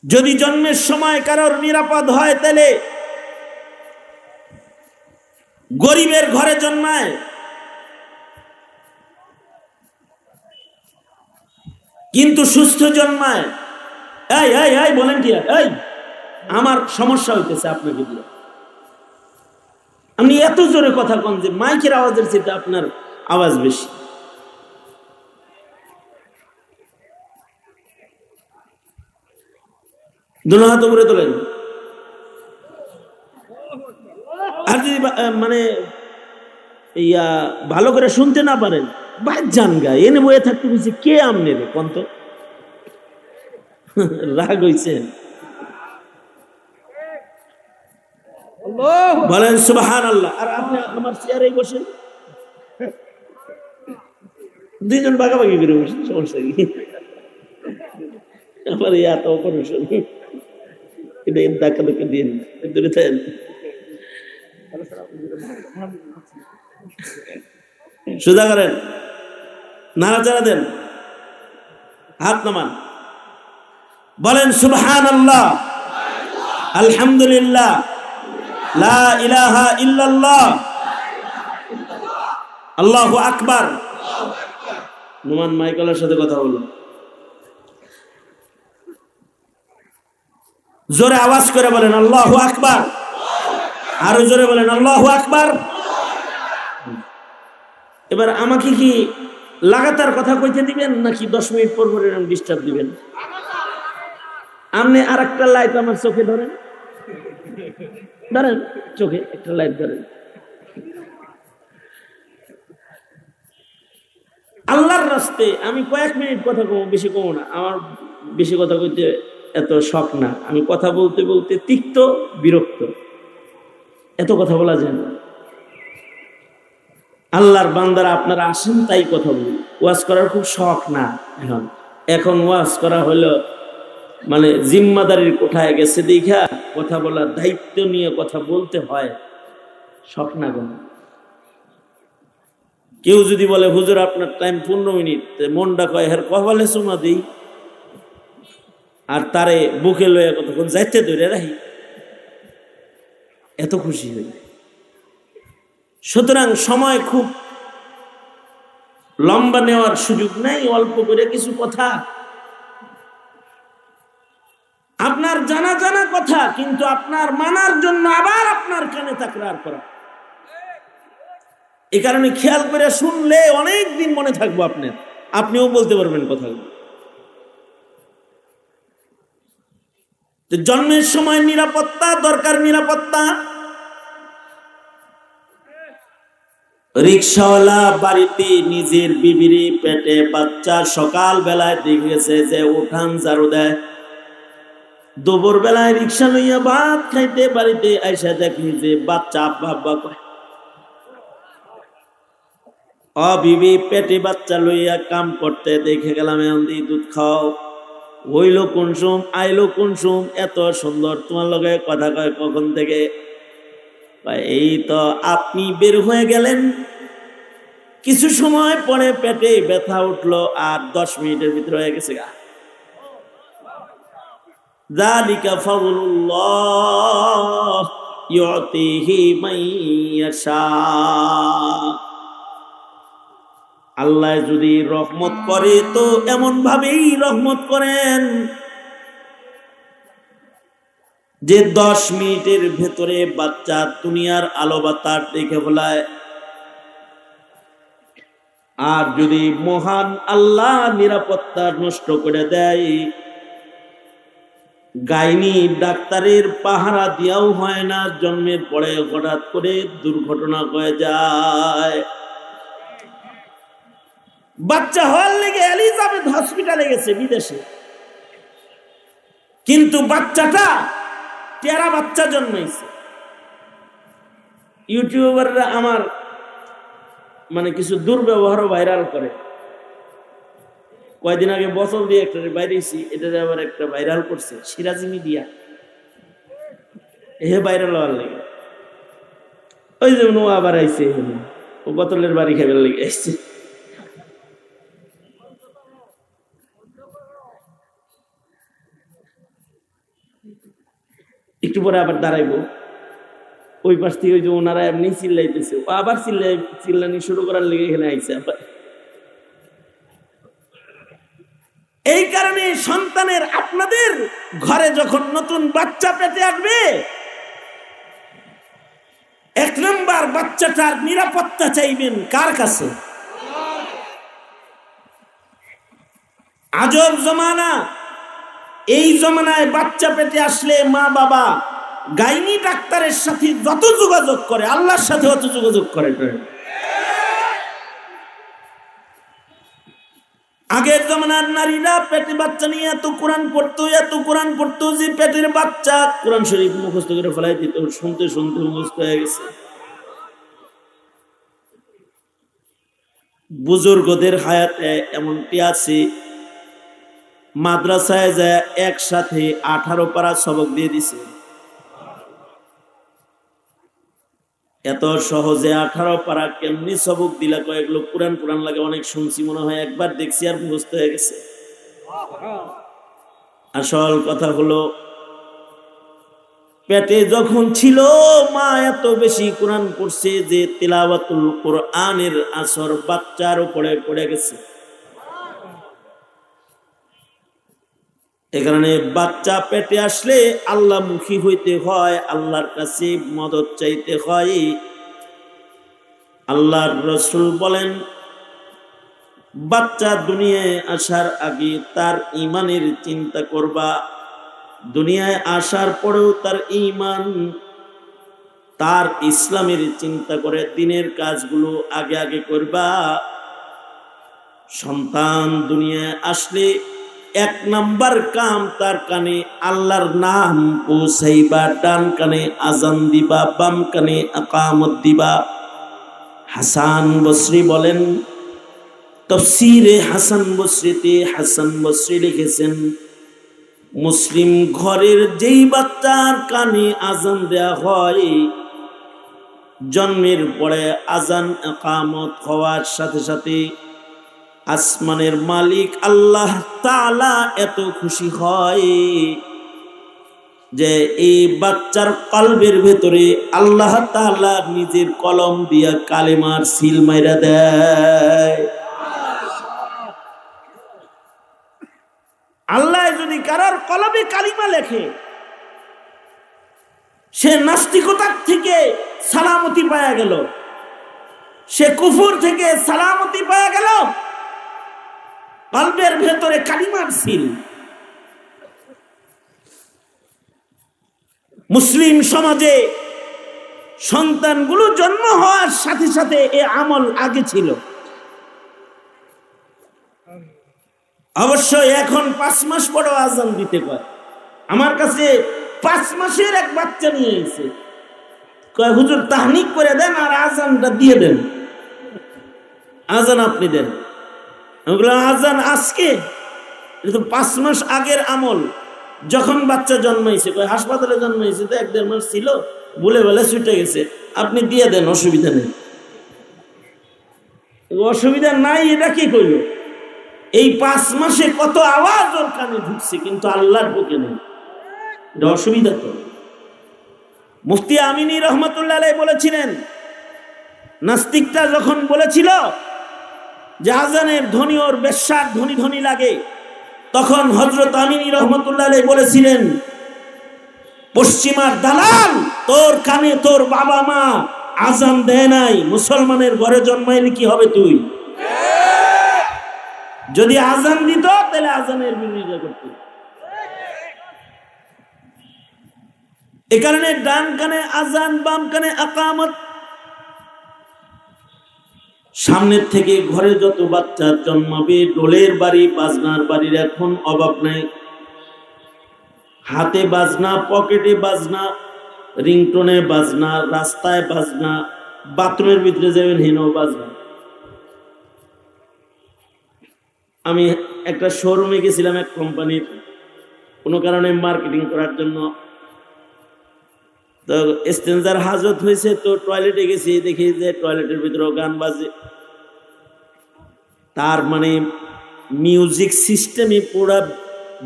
S1: যদি জন্মের সময় কারোর নিরাপদ হয়, তাহলে গরিবের ঘরে জন্মায়, কিন্তু সুস্থ জন্মায়। এই এই এই বলেন কি, এই আমার সমস্যা হইতেছে আপনাকে দিয়ে। আপনি এত জোরে কথা কন যে মাইকের আওয়াজের চেয়ে আপনার আওয়াজ বেশি। দুনো হাত উপরে তোলেন। আর যদি মানে ইয়া ভালো করে শুনতে না পারেন, বাইর যান গা, এনে বয়ে থাকতে বলছি কে আমনে রে কন্ত। রাগ হইছে, বলেন সুবহানাল্লাহ। আর আপনি আমার চেয়ারে বসেন, দুইজন ভাগাভাগি করে বসেন, সমস্যা কি? আমার এত অপারেশন এটা ডাক্তারকে দিন দূরে থাকেন। সোজা করেন, নাড়াচাড়া দেন, হাত নামান, বলেন সুবহানাল্লাহ, আলহামদুলিল্লাহ, লা ইলাহা ইল্লাল্লাহ, আল্লাহু আকবার। নুমান মাইকেলের সাথে কথা বলুন, জোরে আওয়াজ করে বলেন আল্লাহু আকবার, আরো জোরে বলেন আল্লাহু আকবার। এবার আমাকে কি লাগাতার কথা কইতে দিবেন, নাকি 10 মিনিট পর পর এরকম ডিস্টার্ব দিবেন? আপনি আর একটা লাইট আমার চোখে ধরেন, ধরেন চোখে একটা লাইট ধরেন। আল্লাহর রাস্তে আমি কয়েক মিনিট কথা কম, বেশি কম না। আমার বেশি কথা কইতে এত শখ না। আমি কথা বলতে বলতে তিক্ত, বিরক্ত, এত কথা বলা যায় না। আল্লাহর বান্দারা আপনারা আসেন, তাই কথা বলি। ওয়াজ করার খুব শখ না। এখন ওয়াজ করা হলো মানে জিম্মাদারির কোঠায় গেছে দেখা কথা বলার দায়িত্ব নিয়ে কথা বলতে হয়, শখ না কোনো। কেউ যদি বলে হুজুর আপনার টাইম 15 মিনিট, মনটা কয় হের কপালে চুমা দিই আর তারে বুকে লইয়া কতক্ষণ যাইতে ধরে রাখি, এত খুশি হই। সুতরাং সময় খুব লম্বা নেওয়ার সুযোগ নাই, অল্প করে কিছু কথা আপনার জানা জানা কথা, কিন্তু আপনার মানার জন্য আবার আপনার কানে তাকরার করা। এই কারণে খেয়াল করে শুনলে অনেক দিন মনে থাকবো আপনার, আপনিও বলতে পারবেন কথাগুলো। জন্মের সময় নিরাপত্তা দরকার, নিরাপত্তা। রিকশাওয়ালা বাড়িতে নিজের বিবির পেটে বাচ্চা, সকাল বেলায় দেখেছে যে উঠান ঝাড়ু দেয়, দুপুর বেলায় রিকশা লইয়া ভাত খাইতে বাড়িতে আইসা দেখি যে বাচ্চা আব্বা আব্বা কয়। বিবি পেটে বাচ্চা লইয়া কাম করতে দেখে গেলাম, এখন দিয়ে দুধ খাও, হইলো কুনসুম আইলো কুনসুম, এত সুন্দর তোমার লগে কথা কয় কখন থেকে? এই তো আপনি বের হয়ে গেলেন, কিছু সময় পরে পেটে ব্যথা উঠলো, আর 10 মিনিটের ভিতরে হয়ে গেছে গা। যালিকা ফাদলুল্লাহ ইউতিহি মান ইয়াশা। আল্লাহ যদি রহমত করে তো এমন ভাবেই রহমত করেন যে 10 মিনিটের ভেতরে বাচ্চা দুনিয়ার আলো বাতাস দেখে ফেলায়। আর যদি মহান আল্লাহ নিরাপত্তা নষ্ট করে দেয়, গাইনি ডাক্তারের পাহারা দিয়াও হয় না, জন্মের পরে হঠাৎ করে দুর্ঘটনা হয়ে যায়। বাচ্চা হওয়ার লেগে এলিজাবেথ হসপিটালে গেছে বিদেশে, কিন্তু বাচ্চাটা টেরা বাচ্চা জন্মাইছে। ইউটিউবাররা আমার কিছু দুর্ব্যবহারও ভাইরাল করে। কয়দিন আগে বছর দিয়ে একটা বাইরেছি, এটা আবার একটা ভাইরাল করছে সিরাজি মিডিয়া, ভাইরাল হওয়ার লেগে। ওই যে ও আবার আইছে, ও বোতলের বাড়ি খাবার লেগে আসছে। একটু পরে আবার দাঁড়াইবো, ওই পাশ থেকে ওই যে ওনারা এমনি চিল্লাইতেছে, ও আবার চিল্লানি শুরু করার লেগে এখানে আইছে আবার। এই কারণে সন্তানের, আপনাদের ঘরে যখন নতুন বাচ্চা পেটে আসবে, 1 নম্বর বাচ্চাটার নিরাপত্তা চাইবেন কার কাছে? আজব জমানা। এই জমানায় বাচ্চা পেটে আসলে মা বাবা গাইনি ডাক্তারের সাথে যত যোগাযোগ করে, আল্লাহর সাথে অত যোগাযোগ করে। আগের জমানার নারীরা পেটে বাচ্চা নিয়ে এত কোরআন পড়তো যে পেটের বাচ্চা কোরআন শরীফ মুখস্থ করে ফেলাই দিত, শুনতে শুনতে মুখস্থ হয়ে গেছে। বুজুর্গদের হায়াতে এমনটি আছে, মাদ্রাসায় যায় একসাথে 18 পারা সবক দিয়ে দিছে। এত সহজে 18 পারা কেমনি সবক দিলা? কয়েকগুলো কোরআন লাগে, অনেক শুনছি, মনে হয় একবার দেখছি আর মুখস্থ হয়ে গেছে। আসল কথা হলো, পেটে যখন ছিল মা এত বেশি কোরআন পড়ছে যে তিলাওয়াতুল কোরআনের আসর বাচ্চার উপরে পড়ে গেছে। এ কারণে বাচ্চা পেটে আসলে আল্লাহমুখী হইতে হয়, আল্লাহর কাছে মদত চাইতে হয়। আল্লাহর রাসূল বলেন, বাচ্চা দুনিয়ায় আসার আগে তার ঈমানের চিন্তা করবা, দুনিয়ায় আসার পরেও তার ঈমান, তার ইসলামের চিন্তা করে দিনের কাজগুলো আগে আগে করবা। সন্তান দুনিয়ায় আসলে 1 নাম্বার কাম তার কানে আল্লাহর নাম পৌঁছাইবা, ডান কানে আজান দিবা, বাম কানে আকামত দিবা। হাসান বসরি বলেন, তাফসীরে হাসান বসরিতে হাসান বসরি লিখেছেন, মুসলিম ঘরের যেই বাচ্চার কানে আজান দেয়া হয়, জন্মের পরে আজান আকামত হওয়ার সাথে সাথে আসমানের মালিক আল্লাহ তাআলা এত খুশি হয় যে এই বাচ্চার কলবের ভেতরে আল্লাহ তাআলা নিজের কলম দিয়া কালেমার সিল মাইরা দেয়। আল্লাহ যদি কারোর কলবে কালিমা লেখে, সে নাস্তিকতার থেকে সালামতি পাওয়া গেল, সে কুফর থেকে সালামতি পাওয়া গেল। কলবের ভেতরে কালিমার সিল। মুসলিম সমাজে সন্তানগুলো জন্ম হওয়ার সাথে সাথে এ আমল আগে ছিল। অবশ্যই এখন 5 মাস পরেও আজান দিতে পারে। আমার কাছে 5 মাসের এক বাচ্চা নিয়ে এসেছে, কয় হুজুর তাহনিক করে দেন আর আজানটা দিয়ে দেন, আজান আপনি দেন। আমি বললাম আজান আজকে? এটা তো 5 মাস আগের আমল, যখন বাচ্চা জন্মাইছে। কয় হাসপাতালে জন্মাইছে তো 1-1.5 মাস ছিল, বলে বলে ছুটে গেছে, আপনি দিয়ে দেন, অসুবিধা নেই। অসুবিধা নাই এটা কি কইল? এই 5 মাসে কত আওয়াজ ওর কানে ঢুকছে, কিন্তু আল্লাহর বুকে নেই। এটা অসুবিধা তো। মুফতি আমিনী রহমতুল্লাহ আলাইহি বলেছিলেন, নাস্তিকটা যখন বলেছিল যে আজানের ধ্বনি ওর বেশ্যার ধ্বনি ধ্বনি লাগে, তখন হযরত আমিনী রহমতুল্লাহ আলাইহি বলেছিলেন, পশ্চিমার দালাল, তোর কানে তোর বাবা মা আজান দেয় নাই, মুসলমানের ঘরে জন্মাইলে কি হবে তুই? যদি আজান দিত তাহলে আজানের বিরোধিতা করত। এ কারণে ডান কানে আজান, বাম কানে আকামত। সামনের থেকে ঘরে যত বাচ্চা জন্মাবে, ডোলের বাড়ি বাজনার বাড়ির এখন অভাব নাই। হাতে বাজনা, পকেটে বাজনা, রিংটোনে বাজনা, রাস্তায় বাজনা, বাথরুমের ভিতরে যাবেন হেনও বাজনা। আমি একটা শোরুমে গেছিলাম, এক কোম্পানির কোনো কারণে মার্কেটিং করার জন্য। তো স্ট্রেঞ্জার হাজত হয়েছে, তো টয়লেটে গেছি, দেখি যে টয়লেটের ভিতরেও গান বাজে। তার মানে মিউজিক সিস্টেমে পুরা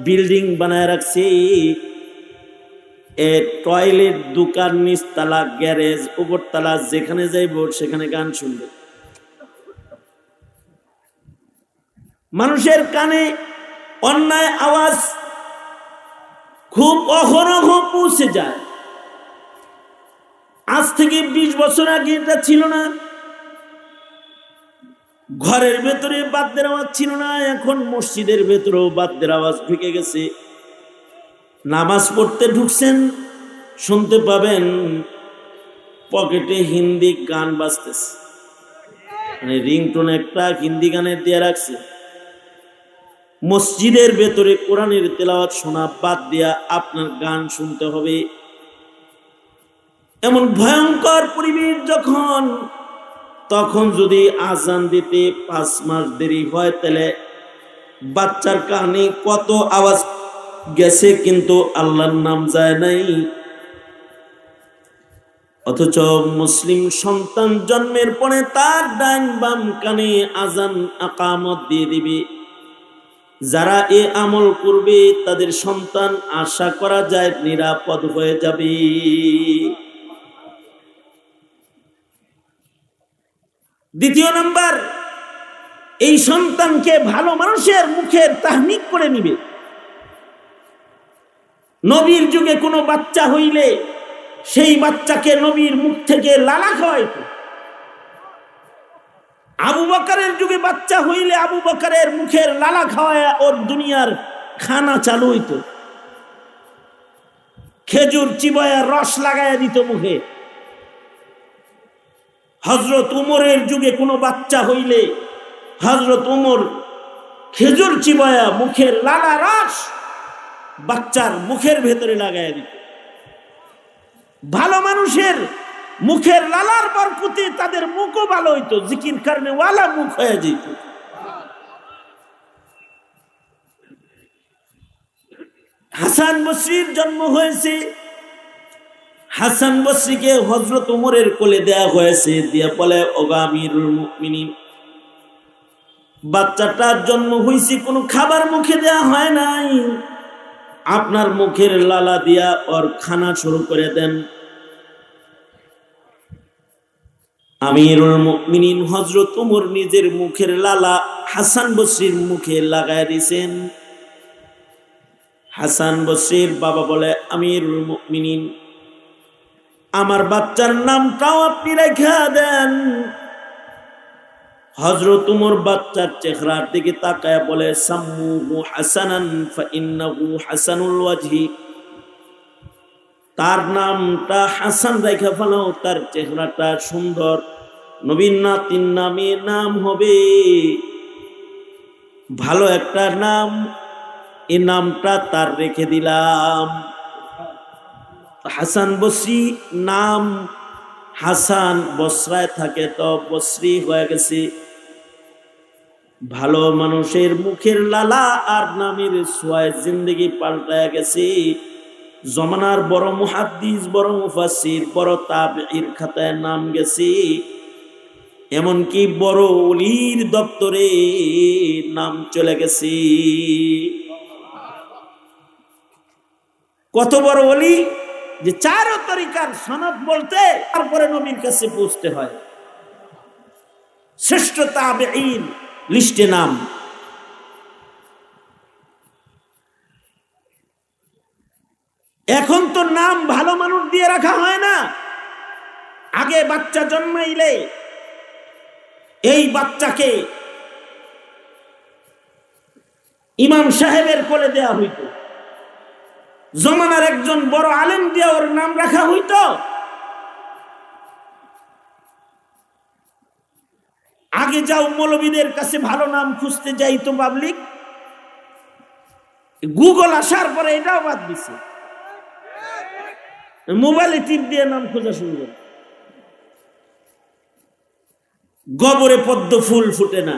S1: বিল্ডিং বানায় রাখছে। টয়লেট, দোকান, নিচতলা, গ্যারেজ, উপরতলা, যেখানে যাইব সেখানে গান শুনবে। মানুষের কানে অন্যায় আওয়াজ খুব অহরহ পৌঁছে যায়। আজ থেকে 20 বছর আগে এটা ছিল না। ঘরের ভেতরে বাদ্যের আওয়াজ ছিল না, এখন মসজিদের ভেতরেও বাদ্যের আওয়াজ ঢুকে গেছে। নামাজ পড়তে ঢুকছেন, শুনতে পাবেন পকেটে হিন্দি গান বাজতেছে, মানে রিংটোন একটা হিন্দি গানের দিয়ে রাখছে। মসজিদের ভেতরে কোরআনের তেলাওয়াত শোনা বাদ দিয়া আপনার গান শুনতে হবে। এমন ভয়ঙ্কর পরিবেশ যখন, তখন যদি আজান দিতে 5 মাস দেরি হয়, তাহলে বাচ্চার কানে কত আওয়াজ গেছে, কিন্তু আল্লাহর নাম যায় নাই। অথচ মুসলিম সন্তান জন্মের পরে তার ডান বাম কানে আজান আকামত দিয়ে দিবে। যারা এ আমল করবে তাদের সন্তান আশা করা যায় নিরাপদ হয়ে যাবে। দ্বিতীয় নাম্বার, এই সন্তানকে ভালো মানুষের মুখের তাহনিক করে নিবে। নবীর যুগে কোনো বাচ্চা হইলে সেই বাচ্চাকে নবীর মুখ থেকে লালা খাওয়াইতো। আবু বকরের যুগে বাচ্চা হইলে আবু বকরের মুখের লালা খাওয়ায় ওর দুনিয়ার খানা চালু হইতো। খেজুর চিবায়া রস লাগাইয়া দিত মুখে। হযরত উমরের যুগে কোনো বাচ্চা হইলে হযরত উমর খেজুর চিবায়া মুখের লালা রস বাচ্চার মুখের ভেতরে লাগাইয়া দিত। ভালো মানুষের মুখের লালার বরকতে তাদের মুখও ভালো হইতো, জিকির কারণে ওয়ালা মুখ হয়ে যেত। হাসান বসরির জন্ম হয়েছে। হাসান বসরিকে হযরত উমরের কোলে দেয়া হয়েছে, দিয়া বলে ওগো আমিরুল মুমিনিন, বাচ্চাটার জন্ম হয়েছে কোনো খাবার মুখে দেয়া হয় নাই, আপনার মুখের লালা দিয়া ওর খানা শুরু করে দেন। আমিরুল মুমিনিন হযরত উমর নিজের মুখের লালা হাসান বসরির মুখে লাগায় দিয়েছেন। হাসান বসরির বাবা বলে, আমিরুল মুমিনিন, আমার বাচ্চার নামটাও আপনি রেখে দেন। হযরত উমর বাচ্চার চেহারার দিকে তাকায় বলে, সাম্মুহু হাসানান ফাইন্নাহু হাসানুল ওয়াজহি, তার নামটা হাসান রেখে ফেলো, তার চেহারাটা সুন্দর। নবীর নাতির নামে নাম হবে ভালো একটা নাম, এই নামটা তার রেখে দিলাম। হাসান বসরি নাম, হাসান বসরায় থাকে তো বসরি হয়ে গেছে। ভালো মানুষের মুখের লালা আর নামের সোয়ায় জিন্দেগি পাল্টায় গেছে। জমানার বড় মুহাদ্দিস, বড় মুফাসসির, বড় তাবেঈর খাতায় নাম গেছে, এমনকি বড় ওলির দপ্তরে নাম চলে গেছে। কত বড় ওলি যে 4 তরিকার সনদ বলতে তারপরে নবীর কাছে পৌঁছতে হয়। শ্রেষ্ঠ তাবেঈন লিস্টে নাম। এখন তো নাম ভালো মানুষ দিয়ে রাখা হয় না। আগে বাচ্চা জন্মাইলে এই বাচ্চাকে ইমাম সাহেবের কোলে দেয়া হইত, জমানার একজন বড় আলেম দিয়ে ওর নাম রাখা হইত। আগে যাও মৌলবীদের কাছে ভালো নাম খুঁজতে যাইতো পাবলিক, গুগল আসার পরে এটাও বাদ দিছে, মোবাইলে টিপ দিয়ে নাম খোঁজা শুরু করে। গবরে পদ্ম ফুল ফুটে না,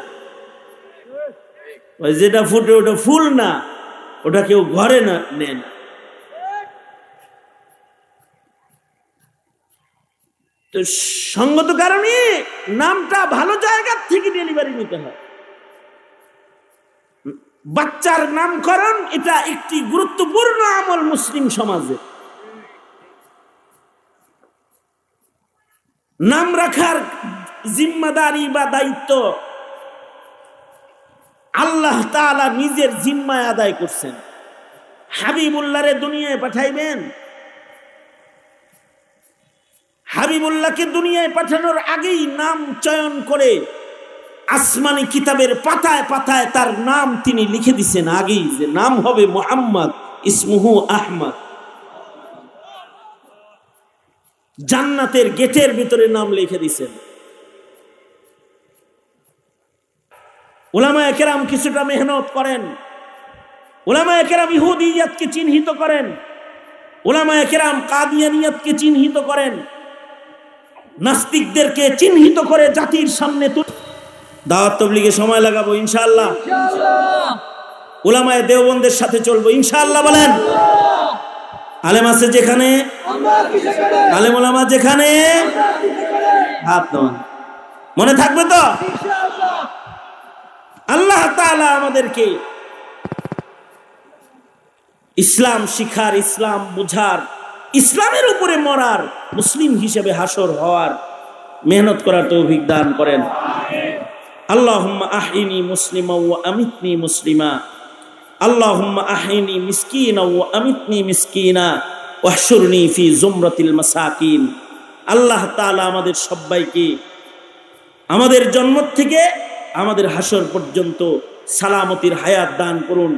S1: যেটা ফুটে ওটা ফুল না, ওটা কেউ ঘরে না নেন। তো সঙ্গত কারণে নামটা ভালো জায়গার থেকে ডেলিভারি নিতে হয়। বাচ্চার নামকরণ এটা একটি গুরুত্বপূর্ণ আমল মুসলিম সমাজে। নাম রাখার জিম্মাদারি বা দায়িত্ব আল্লাহ তাআলা নিজের জিম্মায় আদায় করছেন। হাবিবুল্লাহরে দুনিয়ায় পাঠাইবেন, হাবিবুল্লাহকে দুনিয়ায় পাঠানোর আগেই নাম চয়ন করে আসমানি কিতাবের পাতায় পাতায় তার নাম তিনি লিখে দিয়েছেন আগেই, যে নাম হবে মুহাম্মদ, ইসমুহু আহমদ। জান্নাতের গেটের ভিতরে নাম লিখে দিয়েছেন। উলামায়ে কেরাম কিছুটা মেহনত করেন, উলামায়ে কেরাম ইহুদিয়াতকে চিহ্নিত করেন, উলামায়ে কেরাম কাদিয়ানিয়াতকে চিহ্নিত করেন, নাস্তিকদেরকে চিহ্নিত করে জাতির সামনে দাওয়াত তাবলীগে সময় লাগাবো ইনশাআল্লাহ। উলামায়ে দেওবন্দের সাথে চলবো ইনশাআল্লাহ। বলেন আলেম আছে যেখানে, আলেম উলামা যেখানে, হাত নামান। মনে থাকবে তো? আল্লাহ তাআলা আমাদেরকে ইসলাম শিখার, ইসলাম বুঝার, ইসলামের উপরে মরার, মুসলিম হিসেবে হাসর হওয়ার, মেহনত করার তৌফিক দান করেন। আল্লাহুম্মা আহিনি মুসলিমা ওয়া আমিতনি মুসলিমা, আল্লাহুম্মা আহিনি মিসকিনা ওয়া আমিতনি মিসকিনা ওয়াহশুরনি ফি জুমরাতিল মাসাকিন। আল্লাহ তাআলা আমাদের সবাইকে আমাদের জন্ম থেকে আমাদের হাসর পর্যন্ত সালামতির হায়াত দান করুন।